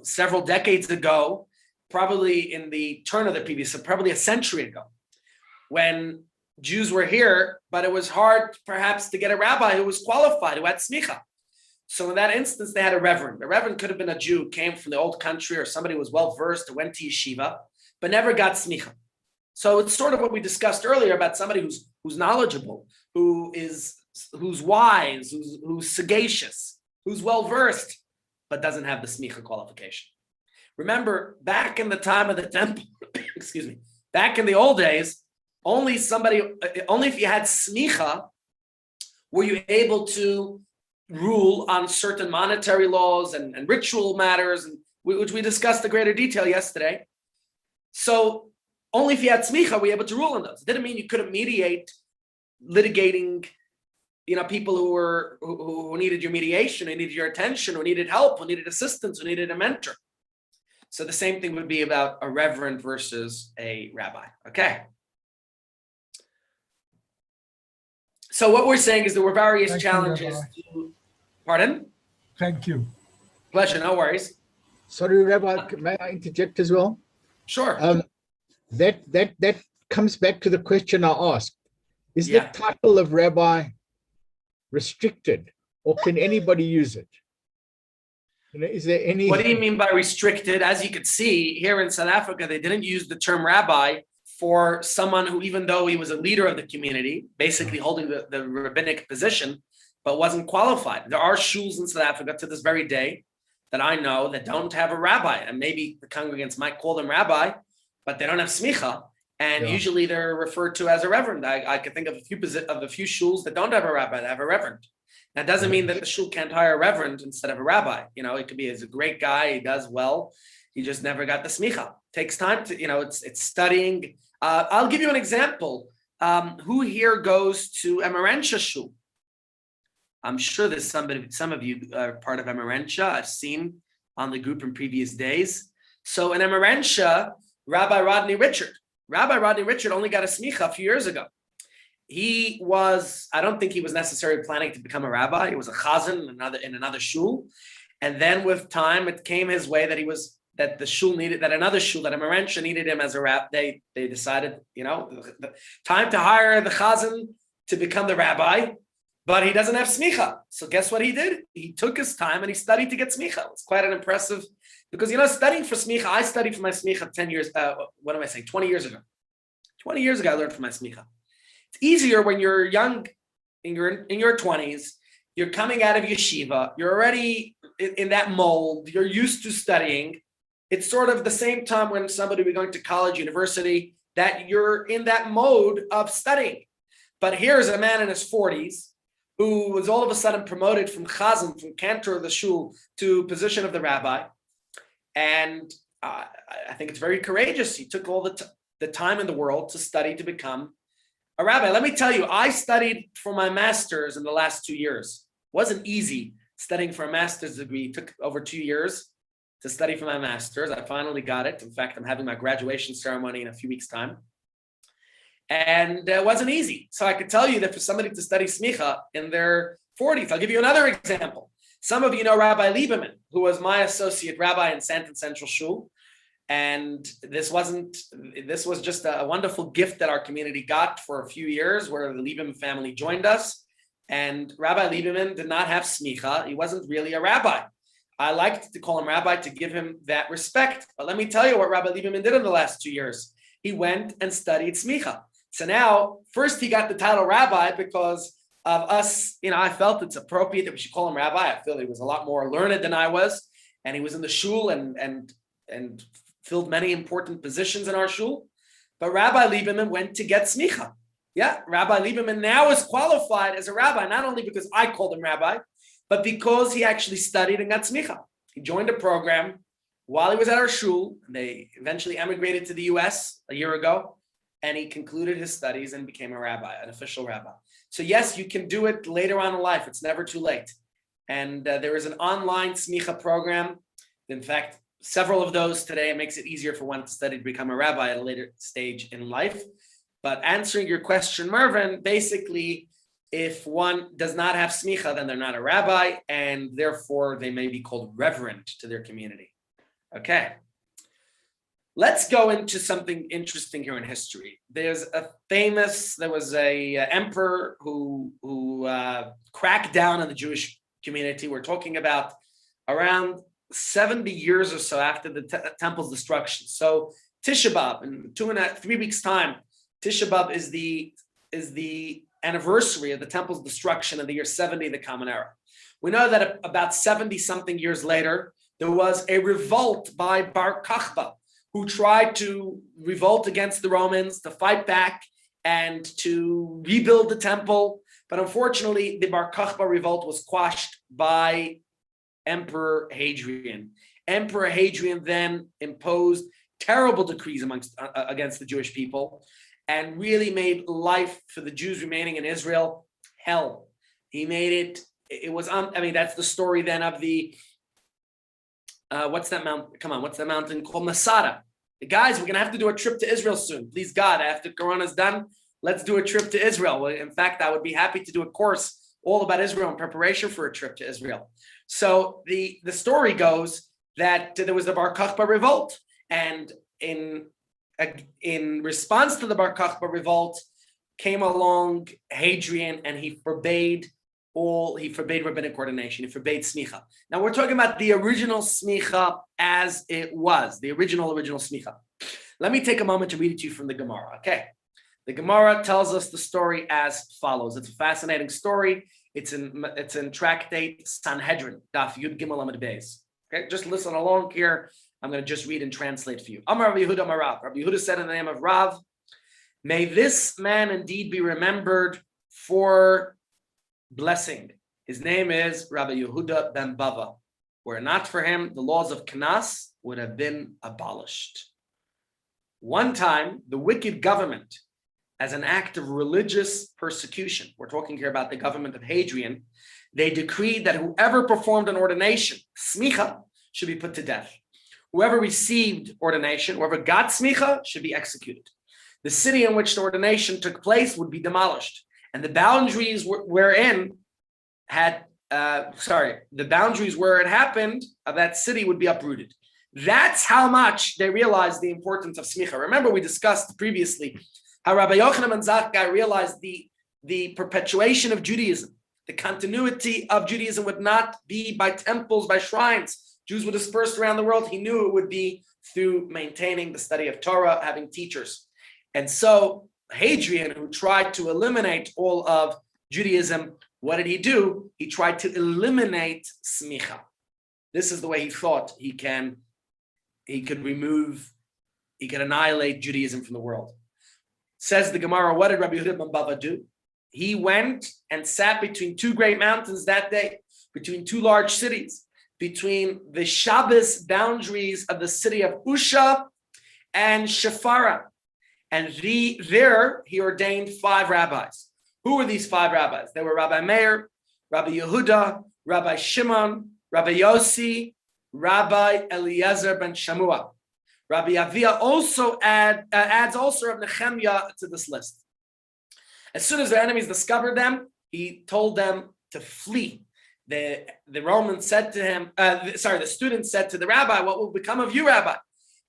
Speaker 1: several decades ago, probably in the turn of the previous, probably a century ago, when Jews were here, but it was hard perhaps to get a rabbi who was qualified, who had smicha. So in that instance, they had a reverend. A reverend could have been a Jew who came from the old country or somebody who was well-versed, who went to yeshiva, but never got smicha. So it's sort of what we discussed earlier about somebody who's knowledgeable, who's wise, who's sagacious, who's well-versed, but doesn't have the smicha qualification. Remember, back in the time of the temple, back in the old days, only if you had smicha were you able to rule on certain monetary laws and ritual matters, which we discussed in greater detail yesterday. So Only if you had smicha were you able to rule on those. It didn't mean you couldn't mediate, litigating, people who needed your mediation, who needed your attention, who needed help, who needed assistance, who needed a mentor. So the same thing would be about a reverend versus a rabbi. Okay. So what we're saying is there were various challenges. Pardon?
Speaker 4: Thank you.
Speaker 1: Pleasure, no worries.
Speaker 5: Sorry, Rabbi, may I interject as well?
Speaker 1: Sure.
Speaker 5: That comes back to the question I asked. Is the title of rabbi restricted, or can anybody use it? Is there any?
Speaker 1: What do you mean by restricted? As you could see here in South Africa, they didn't use the term rabbi for someone who, even though he was a leader of the community, basically holding the rabbinic position, but wasn't qualified. There are shuls in South Africa to this very day that I know that don't have a rabbi, and maybe the congregants might call them rabbi, but they don't have smicha, and usually they're referred to as a reverend. I could think of a few shuls that don't have a rabbi, that have a reverend. That doesn't mean that the shul can't hire a reverend instead of a rabbi. It could be, he's a great guy, he does well, he just never got the smicha. Takes time to, it's studying. I'll give you an example. Who here goes to Emerensha shul? I'm sure there's some of you are part of Emerensha. I've seen on the group in previous days. So in Emerensha, Rabbi Rodney Richard only got a smicha a few years ago. I don't think he was necessarily planning to become a rabbi. He was a chazan in another shul. And then with time, it came his way that the shul needed, that another shul, that Emerensha needed him as a rabbi. They decided, the time to hire the chazan to become the rabbi, but he doesn't have smicha. So guess what he did? He took his time and he studied to get smicha. It's quite an impressive, because, studying for smicha, I studied for my smicha 20 years ago. 20 years ago, I learned for my smicha. It's easier when you're young, in your 20s, you're coming out of yeshiva, you're already in that mold, you're used to studying. It's sort of the same time when somebody will be going to college, university, that you're in that mode of studying. But here's a man in his 40s who was all of a sudden promoted from chazan, from cantor of the shul, to position of the rabbi. And I think it's very courageous. He took all the time in the world to study to become a rabbi. Let me tell you, I studied for my master's in the last 2 years. It wasn't easy studying for a master's degree. It took over 2 years to study for my master's. I finally got it. In fact, I'm having my graduation ceremony in a few weeks' time. And it wasn't easy. So I could tell you that for somebody to study smicha in their 40s, I'll give you another example. Some of you know Rabbi Lieberman, who was my associate rabbi in Santon Central Shul. And this was just a wonderful gift that our community got for a few years, where the Lieberman family joined us. And Rabbi Lieberman did not have smicha. He wasn't really a rabbi. I liked to call him rabbi to give him that respect. But let me tell you what Rabbi Lieberman did in the last 2 years. He went and studied smicha. So now, first he got the title rabbi because of us. I felt it's appropriate that we should call him rabbi. I feel he was a lot more learned than I was. And he was in the shul and filled many important positions in our shul. But Rabbi Lieberman went to get smicha. Yeah, Rabbi Lieberman now is qualified as a rabbi, not only because I called him rabbi, but because he actually studied and got smicha. He joined a program while he was at our shul. They eventually emigrated to the US a year ago, and he concluded his studies and became a rabbi, an official rabbi. So yes, you can do it later on in life. It's never too late. And there is an online smicha program. In fact, several of those today. It makes it easier for one to study to become a rabbi at a later stage in life. But answering your question, Mervin, basically, if one does not have smicha, then they're not a rabbi, and therefore they may be called reverend to their community. Okay. Let's go into something interesting here in history. There was a emperor who cracked down on the Jewish community. We're talking about around 70 years or so after the temple's destruction. So Tisha B'Av, in 3 weeks' time, Tisha B'Av is the anniversary of the temple's destruction in the year 70 of the Common Era. We know that about 70-something years later, there was a revolt by Bar Kokhba, who tried to revolt against the Romans, to fight back and to rebuild the temple. But unfortunately, the Bar Kokhba revolt was quashed by Emperor Hadrian. Emperor Hadrian then imposed terrible decrees against the Jewish people, and really made life for the Jews remaining in Israel hell. He made it was, that's the story then of the, what's that mountain? Come on, what's that mountain called? Masada. Guys, we're going to have to do a trip to Israel soon. Please, God, after Corona's done, let's do a trip to Israel. In fact, I would be happy to do a course all about Israel in preparation for a trip to Israel. So the story goes that there was the Bar Kokhba revolt, and in response to the Bar Kokhba revolt came along Hadrian, and he forbade rabbinic ordination. He forbade smicha. Now we're talking about the original smicha as it was, the original smicha. Let me take a moment to read it to you from the Gemara. Okay, the Gemara tells us the story as follows. It's a fascinating story. It's in Tractate Sanhedrin, Daf Yud Gimel Amud Beis. Okay, just listen along here. I'm going to just read and translate for you. Amar Rabbi Yehuda Amar Rav. Rabbi Yehuda said in the name of Rav, may this man indeed be remembered for blessing. His name is Rabbi Yehuda ben Bava. Were it not for him, the laws of Knas would have been abolished. One time, the wicked government, as an act of religious persecution, we're talking here about the government of Hadrian, they decreed that whoever performed an ordination, smicha, should be put to death. Whoever received ordination, whoever got smicha, should be executed. The city in which the ordination took place would be demolished, and the boundaries where it happened of that city would be uprooted. That's how much they realized the importance of smicha. Remember, we discussed previously how Rabbi Yochanan ben Zakkai realized the perpetuation of Judaism, the continuity of Judaism would not be by temples, by shrines. Jews were dispersed around the world. He knew it would be through maintaining the study of Torah, having teachers. And so Hadrian, who tried to eliminate all of Judaism, what did he do? He tried to eliminate smicha. This is the way he thought he could annihilate Judaism from the world. Says the Gemara, what did Rabbi Yehuda ben Bava do? He went and sat between two great mountains that day, between two large cities, between the Shabbos boundaries of the city of Usha and Shafara. And there he ordained 5 rabbis. Who were these 5 rabbis? They were Rabbi Meir, Rabbi Yehuda, Rabbi Shimon, Rabbi Yossi, Rabbi Eliezer ben Shamua. Rabbi Avia also adds also Rabbi Nechemia to this list. As soon as their enemies discovered them, he told them to flee. The Roman said to him, the student said to the rabbi, what will become of you, Rabbi?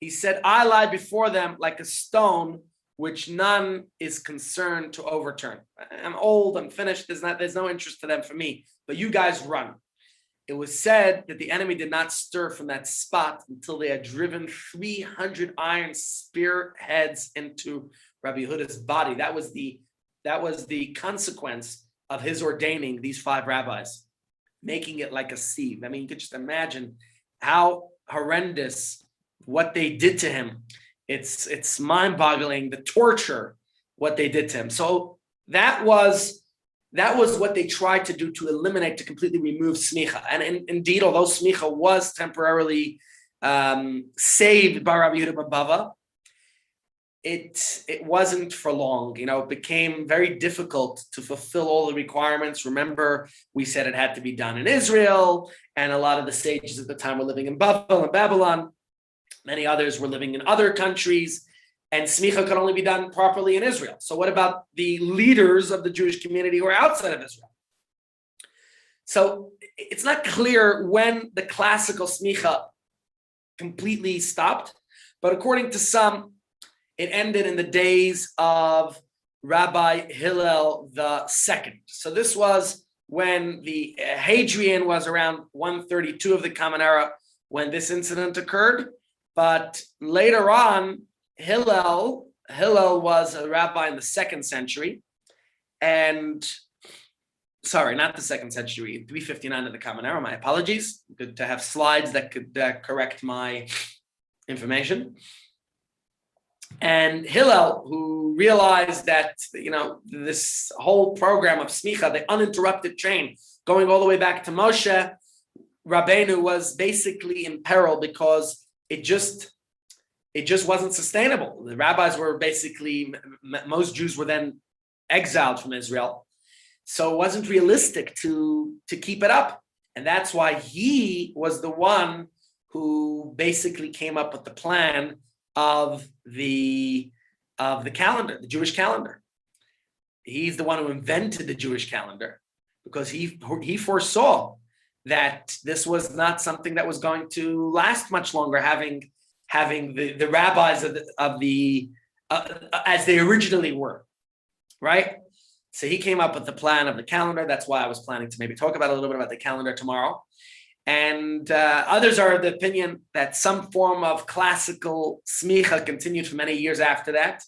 Speaker 1: He said, I lie before them like a stone which none is concerned to overturn. I'm old, I'm finished, there's no interest to them for me, but you guys run. It was said that the enemy did not stir from that spot until they had driven 300 iron spearheads into Rabbi Yehuda's body. That was the consequence of his ordaining these 5 rabbis, making it like a sieve. I mean, you could just imagine how horrendous what they did to him. It's mind-boggling, the torture, what they did to him. So that was what they tried to do to eliminate, to completely remove smicha. And indeed, although smicha was temporarily saved by Rabbi Yehuda ben Bava, it wasn't for long. It became very difficult to fulfill all the requirements. Remember, we said it had to be done in Israel, and a lot of the sages at the time were living in Babylon. Many others were living in other countries, and smicha could only be done properly in Israel. So what about the leaders of the Jewish community who are outside of Israel? So it's not clear when the classical smicha completely stopped, but according to some, it ended in the days of Rabbi Hillel II. So this was when the Hadrian was around 132 of the Common Era when this incident occurred. But later on, Hillel was a rabbi in the 2nd century, and sorry, not the 2nd century, 359 of the Common Era. My apologies. Good to have slides that could correct my information. And Hillel, who realized that this whole program of smicha, the uninterrupted train going all the way back to Moshe Rabbeinu, was basically in peril because it it just wasn't sustainable. The rabbis were basically, most Jews were then exiled from Israel. So it wasn't realistic to keep it up. And that's why he was the one who basically came up with the plan of the calendar, the Jewish calendar. He's the one who invented the Jewish calendar because he foresaw that this was not something that was going to last much longer, having the rabbis as they originally were, right? So he came up with the plan of the calendar. That's why I was planning to maybe talk about a little bit about the calendar tomorrow. And others are of the opinion that some form of classical smicha continued for many years after that.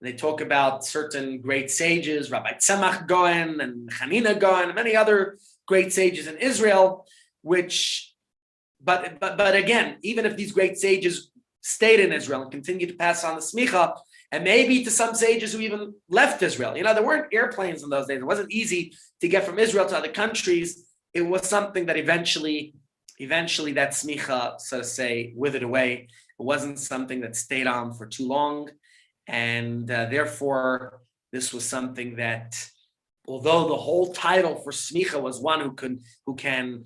Speaker 1: And they talk about certain great sages, Rabbi Tzemach Goen and Hanina Goen, and many other great sages in Israel, but again, even if these great sages stayed in Israel and continued to pass on the smicha, and maybe to some sages who even left Israel. There weren't airplanes in those days. It wasn't easy to get from Israel to other countries. It was something that eventually that smicha, so to say, withered away. It wasn't something that stayed on for too long. And therefore, this was something that, although the whole title for smicha was one who can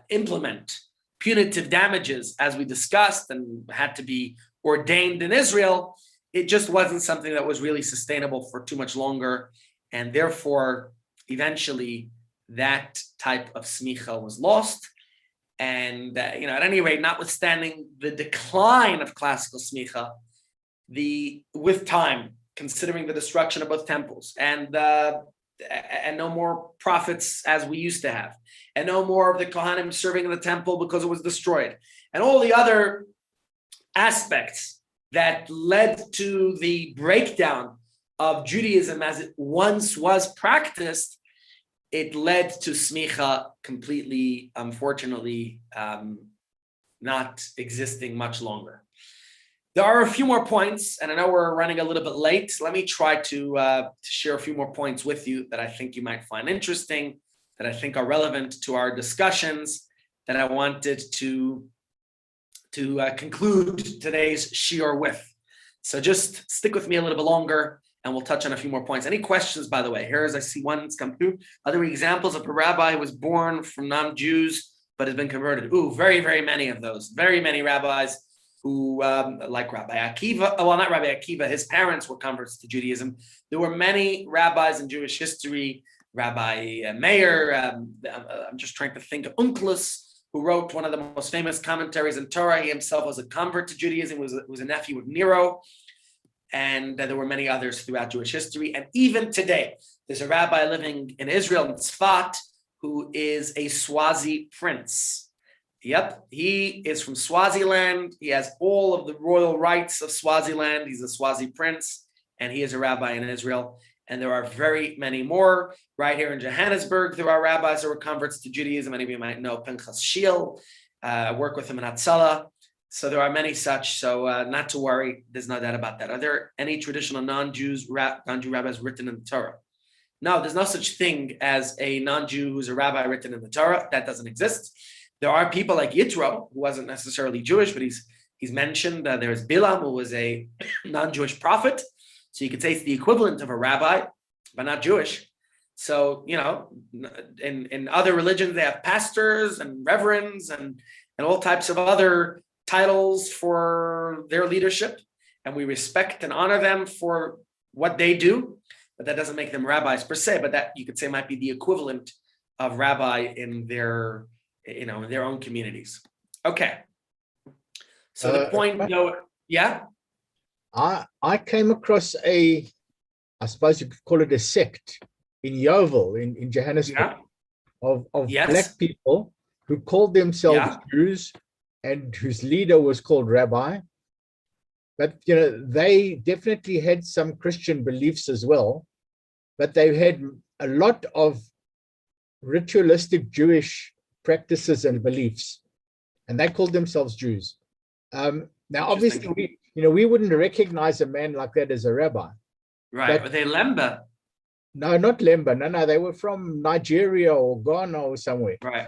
Speaker 1: implement punitive damages, as we discussed, and had to be ordained in Israel, it just wasn't something that was really sustainable for too much longer. And therefore, eventually, that type of smicha was lost. And, at any rate, notwithstanding the decline of classical smicha, with time, considering the destruction of both temples and no more prophets as we used to have, and no more of the Kohanim serving in the temple because it was destroyed, and all the other aspects that led to the breakdown of Judaism as it once was practiced, it led to smicha completely, unfortunately, not existing much longer. There are a few more points, and I know we're running a little bit late. Let me try to share a few more points with you that I think you might find interesting, that I think are relevant to our discussions, that I wanted to conclude today's shiur with. So just stick with me a little bit longer, and we'll touch on a few more points. Any questions, by the way? Here, as I see one's come through. Other examples of a rabbi who was born from non-Jews but has been converted. Very, very many of those. Very many rabbis who, like Rabbi Akiva, well, not Rabbi Akiva, his parents were converts to Judaism. There were many rabbis in Jewish history. Rabbi Meir, I'm just trying to think of Onkelos, who wrote one of the most famous commentaries in Torah. He himself was a convert to Judaism, was a nephew of Nero. And there were many others throughout Jewish history. And even today, there's a rabbi living in Israel, in Tzfat, who is a Swazi prince. Yep, he is from Swaziland. He has all of the royal rights of Swaziland. He's a Swazi prince, and he is a rabbi in Israel. And there are very many more. Right here in Johannesburg, there are rabbis who were converts to Judaism. Many of you might know Pinchas Shiel. I work with him in Hatzalah. So there are many such. So not to worry. There's no doubt about that. Are there any traditional non-Jew rabbis written in the Torah? No, there's no such thing as a non-Jew who's a rabbi written in the Torah. That doesn't exist. There are people like Yitro, who wasn't necessarily Jewish, but he's mentioned. There's Bilam, who was a non-Jewish prophet. So you could say it's the equivalent of a rabbi, but not Jewish. So, in other religions, they have pastors and reverends and all types of other titles for their leadership. And we respect and honor them for what they do, but that doesn't make them rabbis per se, but that you could say might be the equivalent of rabbi in their own communities. Okay. So the point, yeah?
Speaker 5: I came across I suppose you could call it a sect in Yeovil, in Johannesburg, of
Speaker 1: yes.
Speaker 5: Black people who called themselves Jews and whose leader was called Rabbi. But, they definitely had some Christian beliefs as well, but they had a lot of ritualistic Jewish practices and beliefs, and they called themselves Jews. Now, obviously, we wouldn't recognize a man like that as a rabbi.
Speaker 1: Right, but they Lemba.
Speaker 5: No, not Lemba. No, they were from Nigeria or Ghana or somewhere.
Speaker 1: Right.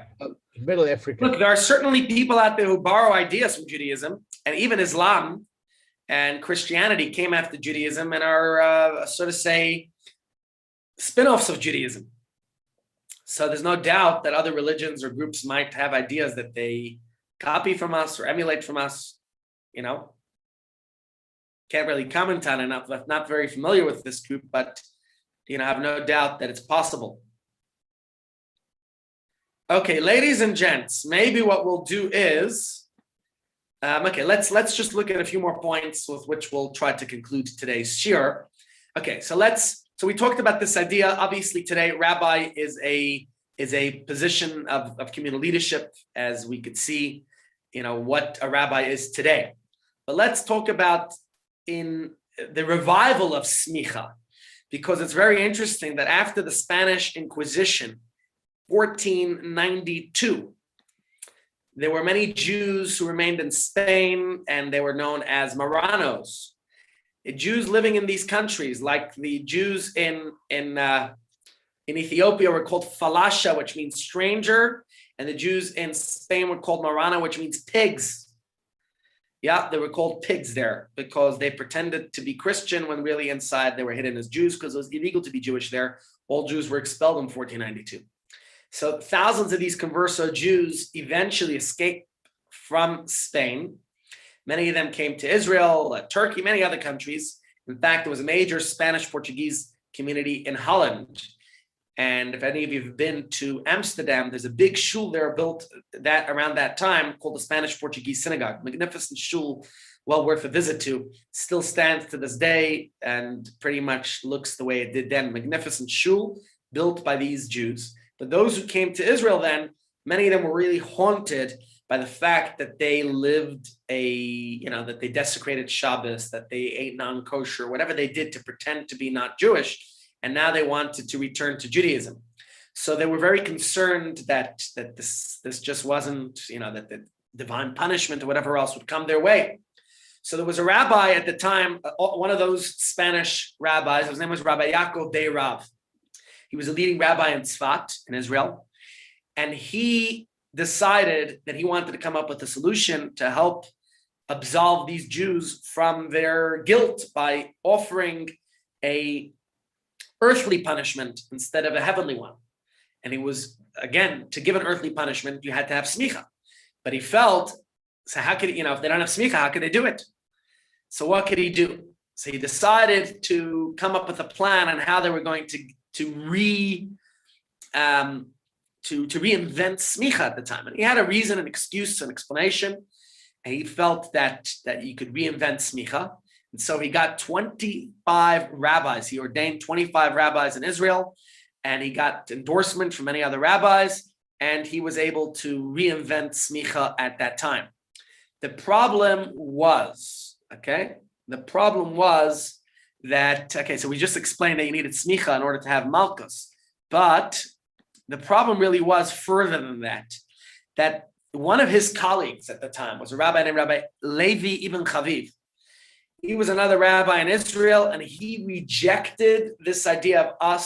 Speaker 5: Middle Africa.
Speaker 1: Look, there are certainly people out there who borrow ideas from Judaism, and even Islam and Christianity came after Judaism and are, so to say, spin-offs of Judaism. So there's no doubt that other religions or groups might have ideas that they copy from us or emulate from us, you know. Can't really comment on it, not very familiar with this group, but, you know, I have no doubt that it's possible. Okay, ladies and gents, maybe what we'll do is, okay, let's just look at a few more points with which we'll try to conclude today's shiur. Okay, so we talked about this idea. Obviously, today, rabbi is a position of communal leadership, as we could see, you know, what a rabbi is today. But let's talk about in the revival of smicha, because it's very interesting that after the Spanish Inquisition, 1492, there were many Jews who remained in Spain, and they were known as Marranos. Jews living in these countries, like the Jews in Ethiopia were called Falasha, which means stranger, and the Jews in Spain were called Marrano, which means pigs. Yeah, they were called pigs there because they pretended to be Christian when really inside they were hidden as Jews because it was illegal to be Jewish there. All Jews were expelled in 1492. So thousands of these converso Jews eventually escaped from Spain. Many of them came to Israel, Turkey, many other countries. In fact, there was a major Spanish-Portuguese community in Holland. And if any of you have been to Amsterdam, there's a big shul there built around that time called the Spanish-Portuguese Synagogue. Magnificent shul, well worth a visit to. Still stands to this day and pretty much looks the way it did then. Magnificent shul built by these Jews. But those who came to Israel then, many of them were really haunted by the fact that they lived that they desecrated Shabbos, that they ate non-kosher, whatever they did to pretend to be not Jewish. And now they wanted to return to Judaism. So they were very concerned that this just wasn't, that the divine punishment or whatever else would come their way. So there was a rabbi at the time, one of those Spanish rabbis, his name was Rabbi Yaakov Dei Rav. He was a leading rabbi in Tzfat in Israel. And he decided that he wanted to come up with a solution to help absolve these Jews from their guilt by offering a earthly punishment instead of a heavenly one. And he was, again, to give an earthly punishment, you had to have smicha. But he felt, so how could, if they don't have smicha, how could they do it? So what could he do? So he decided to come up with a plan on how they were going to reinvent smicha at the time. And he had a reason, an excuse, an explanation. And he felt that you could reinvent smicha. And so he got 25 rabbis. He ordained 25 rabbis in Israel, and he got endorsement from many other rabbis, and he was able to reinvent smicha at that time. The problem was, so we just explained that you needed smicha in order to have malchus, but the problem really was further than that one of his colleagues at the time was a rabbi named Rabbi Levi ibn Chaviv. He was another rabbi in Israel, and he rejected this idea of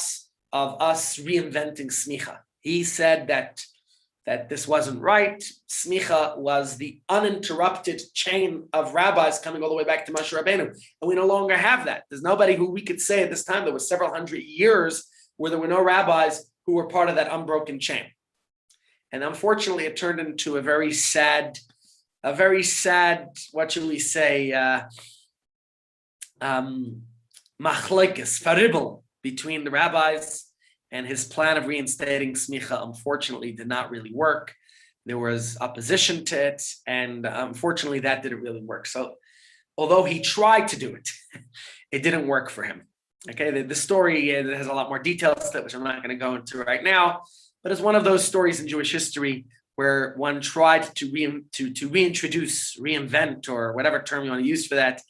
Speaker 1: us reinventing smicha. He said that this wasn't right. Smicha was the uninterrupted chain of rabbis coming all the way back to Moshe Rabbeinu, and we no longer have that. There's nobody who we could say at this time. There was several hundred years where there were no rabbis who were part of that unbroken chain, and unfortunately, it turned into a very sad. What should we say? Machlekes, faribel between the rabbis, and his plan of reinstating smicha unfortunately did not really work. There was opposition to it, and unfortunately that didn't really work. So although he tried to do it, it didn't work for him. Okay, the story has a lot more details to it, which I'm not going to go into right now, but it's one of those stories in Jewish history where one tried to reintroduce, reinvent, or whatever term you want to use for that,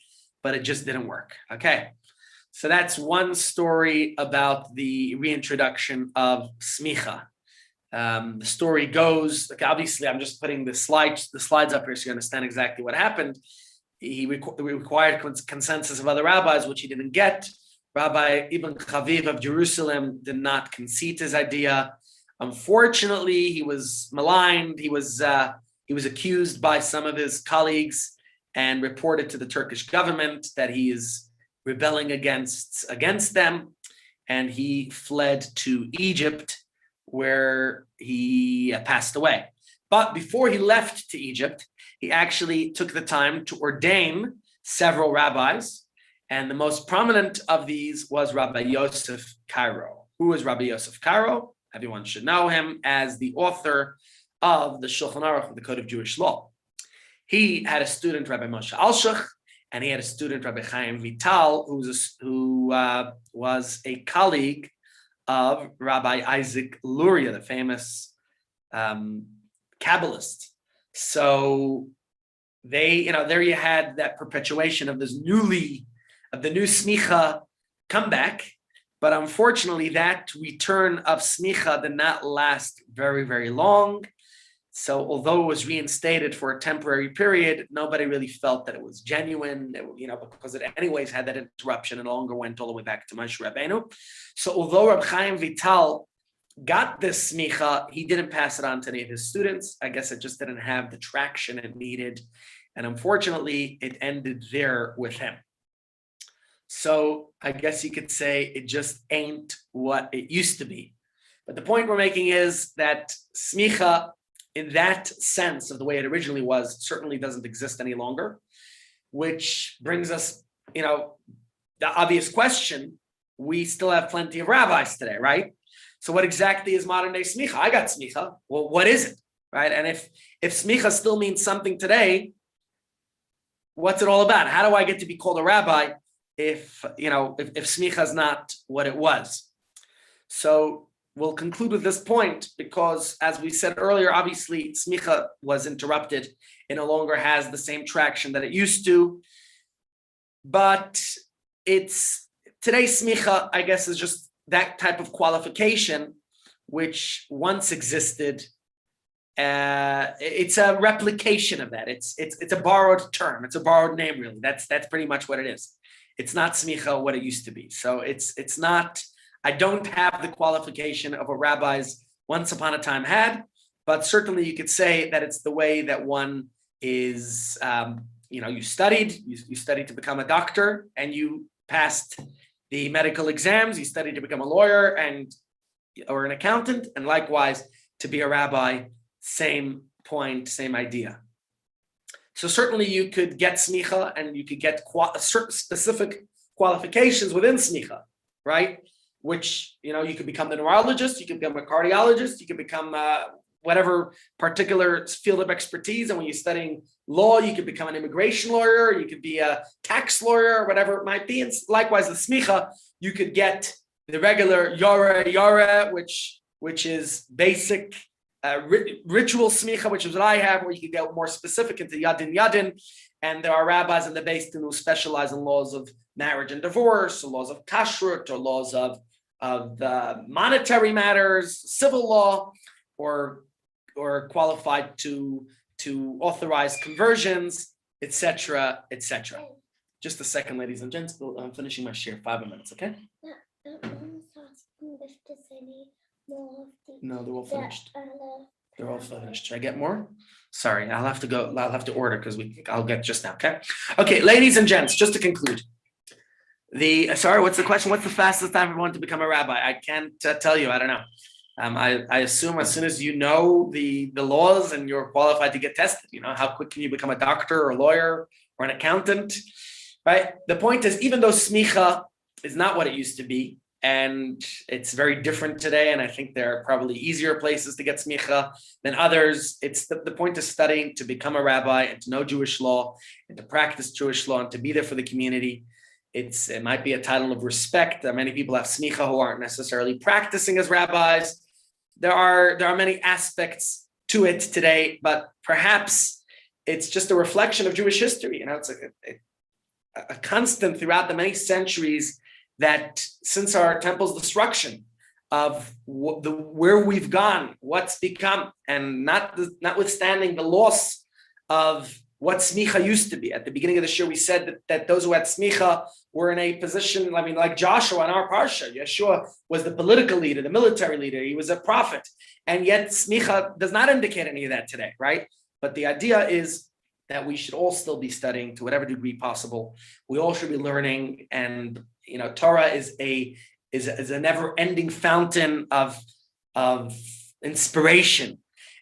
Speaker 1: but it just didn't work. Okay, so that's one story about the reintroduction of smicha. The story goes, obviously I'm just putting the slides up here so you understand exactly what happened. He required consensus of other rabbis, which he didn't get. Rabbi Ibn Chaviv of Jerusalem did not concede his idea. Unfortunately, he was maligned. He was accused by some of his colleagues and reported to the Turkish government that he is rebelling against them, and he fled to Egypt, where he passed away. But before he left to Egypt, he actually took the time to ordain several rabbis, and the most prominent of these was Rabbi Yosef Karo. Who is Rabbi Yosef Karo? Everyone should know him as the author of the Shulchan Aruch, the Code of Jewish Law. He had a student, Rabbi Moshe Alshach, and he had a student, Rabbi Chaim Vital, who was a colleague of Rabbi Isaac Luria, the famous Kabbalist. So they, there you had that perpetuation of the new smicha comeback. But unfortunately, that return of smicha did not last very, very long. So although it was reinstated for a temporary period, nobody really felt that it was genuine, because it anyways had that interruption and no longer went all the way back to Moshe Rabbeinu. So although Reb Chaim Vital got this smicha, he didn't pass it on to any of his students. I guess it just didn't have the traction it needed. And unfortunately, it ended there with him. So I guess you could say it just ain't what it used to be. But the point we're making is that smicha, in that sense of the way it originally was, certainly doesn't exist any longer, which brings us, the obvious question. We still have plenty of rabbis today, right? So what exactly is modern day smicha? I got smicha. Well, what is it, right? And if smicha still means something today, what's it all about? How do I get to be called a rabbi if smicha is not what it was? So we'll conclude with this point because, as we said earlier, obviously smicha was interrupted. It no longer has the same traction that it used to. But today's smicha, I guess, is just that type of qualification which once existed. It's a replication of that. It's a borrowed term. It's a borrowed name, really. That's pretty much what it is. It's not smicha what it used to be. So it's not. I don't have the qualification of a rabbi's once upon a time had, but certainly you could say that it's the way that one is. You studied to become a doctor, and you passed the medical exams. You studied to become a lawyer or an accountant, and likewise to be a rabbi. Same point, same idea. So certainly you could get smicha, and you could get certain specific qualifications within smicha, right? Which, you could become a neurologist, you could become a cardiologist, you could become whatever particular field of expertise. And when you're studying law, you could become an immigration lawyer, you could be a tax lawyer, or whatever it might be. And likewise, the smicha, you could get the regular yara, which is basic ritual smicha, which is what I have, where you can get more specific into yadin. And there are rabbis in the Beis Din who specialize in laws of marriage and divorce, or laws of kashrut, or laws of monetary matters, civil law, or qualified to authorize conversions, etc., etc. Just a second, ladies and gents. I'm finishing my share. 5 minutes, okay? No, they're all finished. They're all finished. Should I get more? Sorry, I'll have to go. I'll have to order because I'll get just now. Okay, ladies and gents. Just to conclude, what's the question? What's the fastest time for one to become a rabbi? I can't tell you. I don't know. I assume as soon as you know the laws and you're qualified to get tested. How quick can you become a doctor or a lawyer or an accountant? Right. The point is, even though smicha is not what it used to be, and it's very different today, and I think there are probably easier places to get smicha than others. It's the point of studying to become a rabbi and to know Jewish law and to practice Jewish law and to be there for the community. It might be a title of respect. Many people have smicha who aren't necessarily practicing as rabbis. There are many aspects to it today, but perhaps it's just a reflection of Jewish history. It's like a constant throughout the many centuries that since our temple's destruction of where we've gone, what's become, and notwithstanding the loss of what smicha used to be. At the beginning of the show, we said that those who had smicha were in a position, I mean, like Joshua in our parsha. Yeshua was the political leader, the military leader. He was a prophet. And yet smicha does not indicate any of that today, right? But the idea is that we should all still be studying to whatever degree possible. We all should be learning. And, Torah is a never-ending fountain of inspiration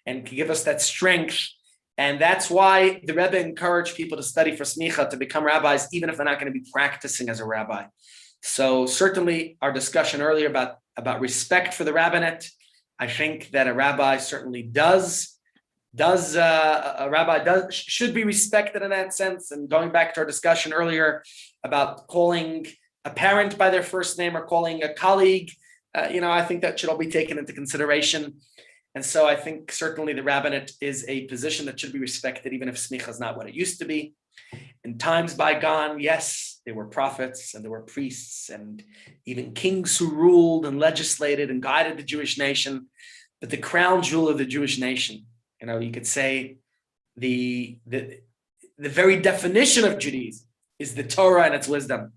Speaker 1: and can give us that strength. And that's why the Rebbe encouraged people to study for smicha, to become rabbis, even if they're not going to be practicing as a rabbi. So certainly our discussion earlier about respect for the rabbinate, I think that a rabbi certainly should be respected in that sense. And going back to our discussion earlier about calling a parent by their first name or calling a colleague, I think that should all be taken into consideration. And so I think certainly the rabbinate is a position that should be respected, even if smicha is not what it used to be. In times bygone, yes, there were prophets and there were priests and even kings who ruled and legislated and guided the Jewish nation. But the crown jewel of the Jewish nation, you could say the very definition of Judaism is the Torah and its wisdom.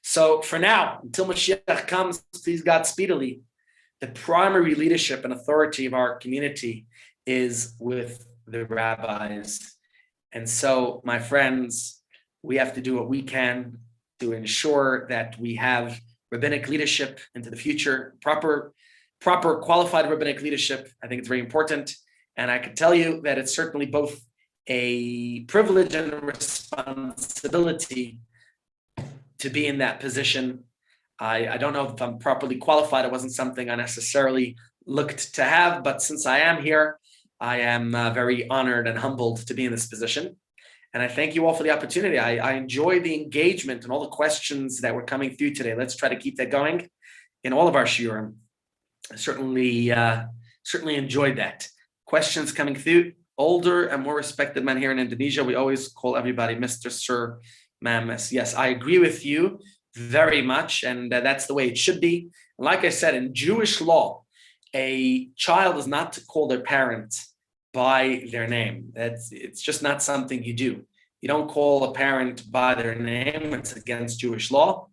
Speaker 1: So for now, until Mashiach comes, please God speedily, the primary leadership and authority of our community is with the rabbis. And so, my friends, we have to do what we can to ensure that we have rabbinic leadership into the future, proper qualified rabbinic leadership. I think it's very important. And I can tell you that it's certainly both a privilege and a responsibility to be in that position. I don't know if I'm properly qualified. It wasn't something I necessarily looked to have, but since I am here, I am very honored and humbled to be in this position. And I thank you all for the opportunity. I enjoy the engagement and all the questions that were coming through today. Let's try to keep that going in all of our shiurim. I certainly enjoyed that. Questions coming through. Older and more respected men here in Indonesia, we always call everybody Mr. Sir, Ma'am. Yes, I agree with you very much, and that's the way it should be. Like I said, in Jewish law, a child is not to call their parent by their name. It's just not something you do. You don't call a parent by their name. It's against Jewish law.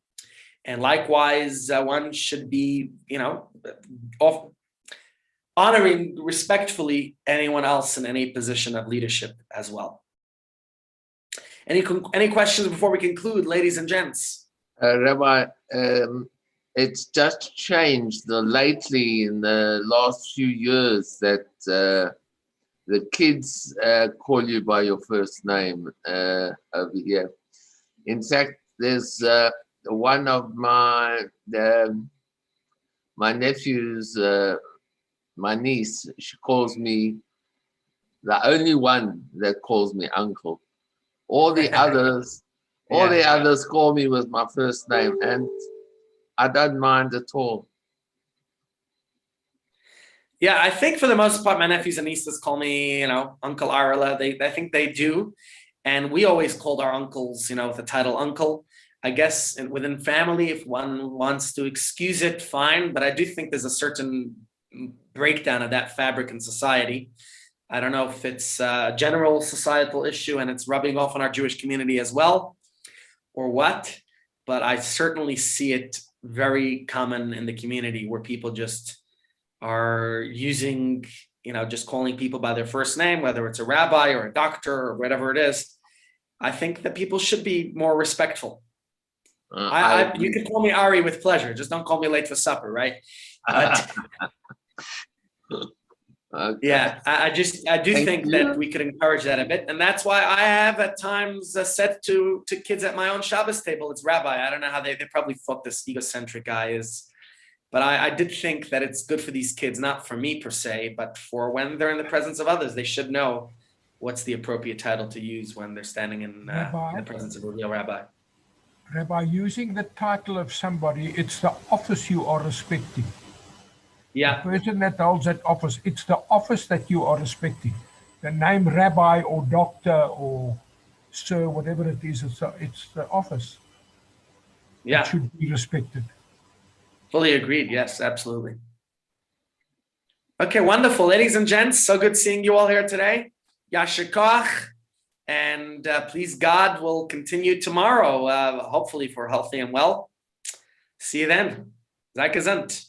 Speaker 1: And likewise, one should be, honoring respectfully anyone else in any position of leadership as well. Any questions before we conclude, ladies and gents?
Speaker 6: Rabbi, it's just changed lately in the last few years that the kids call you by your first name over here. In fact, there's one of my nephews, my niece, she calls me, the only one that calls me uncle. All the others call me with my first name, and I don't mind at all.
Speaker 1: Yeah, I think for the most part, my nephews and nieces call me, Uncle Arla. I think they do. And we always called our uncles, with the title uncle. I guess within family, if one wants to excuse it, fine. But I do think there's a certain breakdown of that fabric in society. I don't know if it's a general societal issue and it's rubbing off on our Jewish community as well, or what, but I certainly see it very common in the community where people just are using, just calling people by their first name, whether it's a rabbi or a doctor or whatever it is. I think that people should be more respectful. You can call me Ari with pleasure. Just don't call me late for supper, right? But,
Speaker 6: okay.
Speaker 1: Yeah, I do think that we could encourage that a bit. And that's why I have at times said to kids at my own Shabbos table, it's Rabbi. I don't know how they probably thought this egocentric guy is. But I did think that it's good for these kids, not for me per se, but for when they're in the presence of others, they should know what's the appropriate title to use when they're standing in the presence of a real rabbi.
Speaker 4: Rabbi, using the title of somebody, it's the office you are respecting.
Speaker 1: Yeah.
Speaker 4: The person that holds that office, it's the office that you are respecting. The name rabbi or doctor or sir, whatever it is, it's the office.
Speaker 1: Yeah.
Speaker 4: It should be respected.
Speaker 1: Fully agreed. Yes, absolutely. Okay, wonderful. Ladies and gents, so good seeing you all here today. Yasher koach. And please God, we'll continue tomorrow, hopefully if we're healthy and well. See you then. Sei gesund.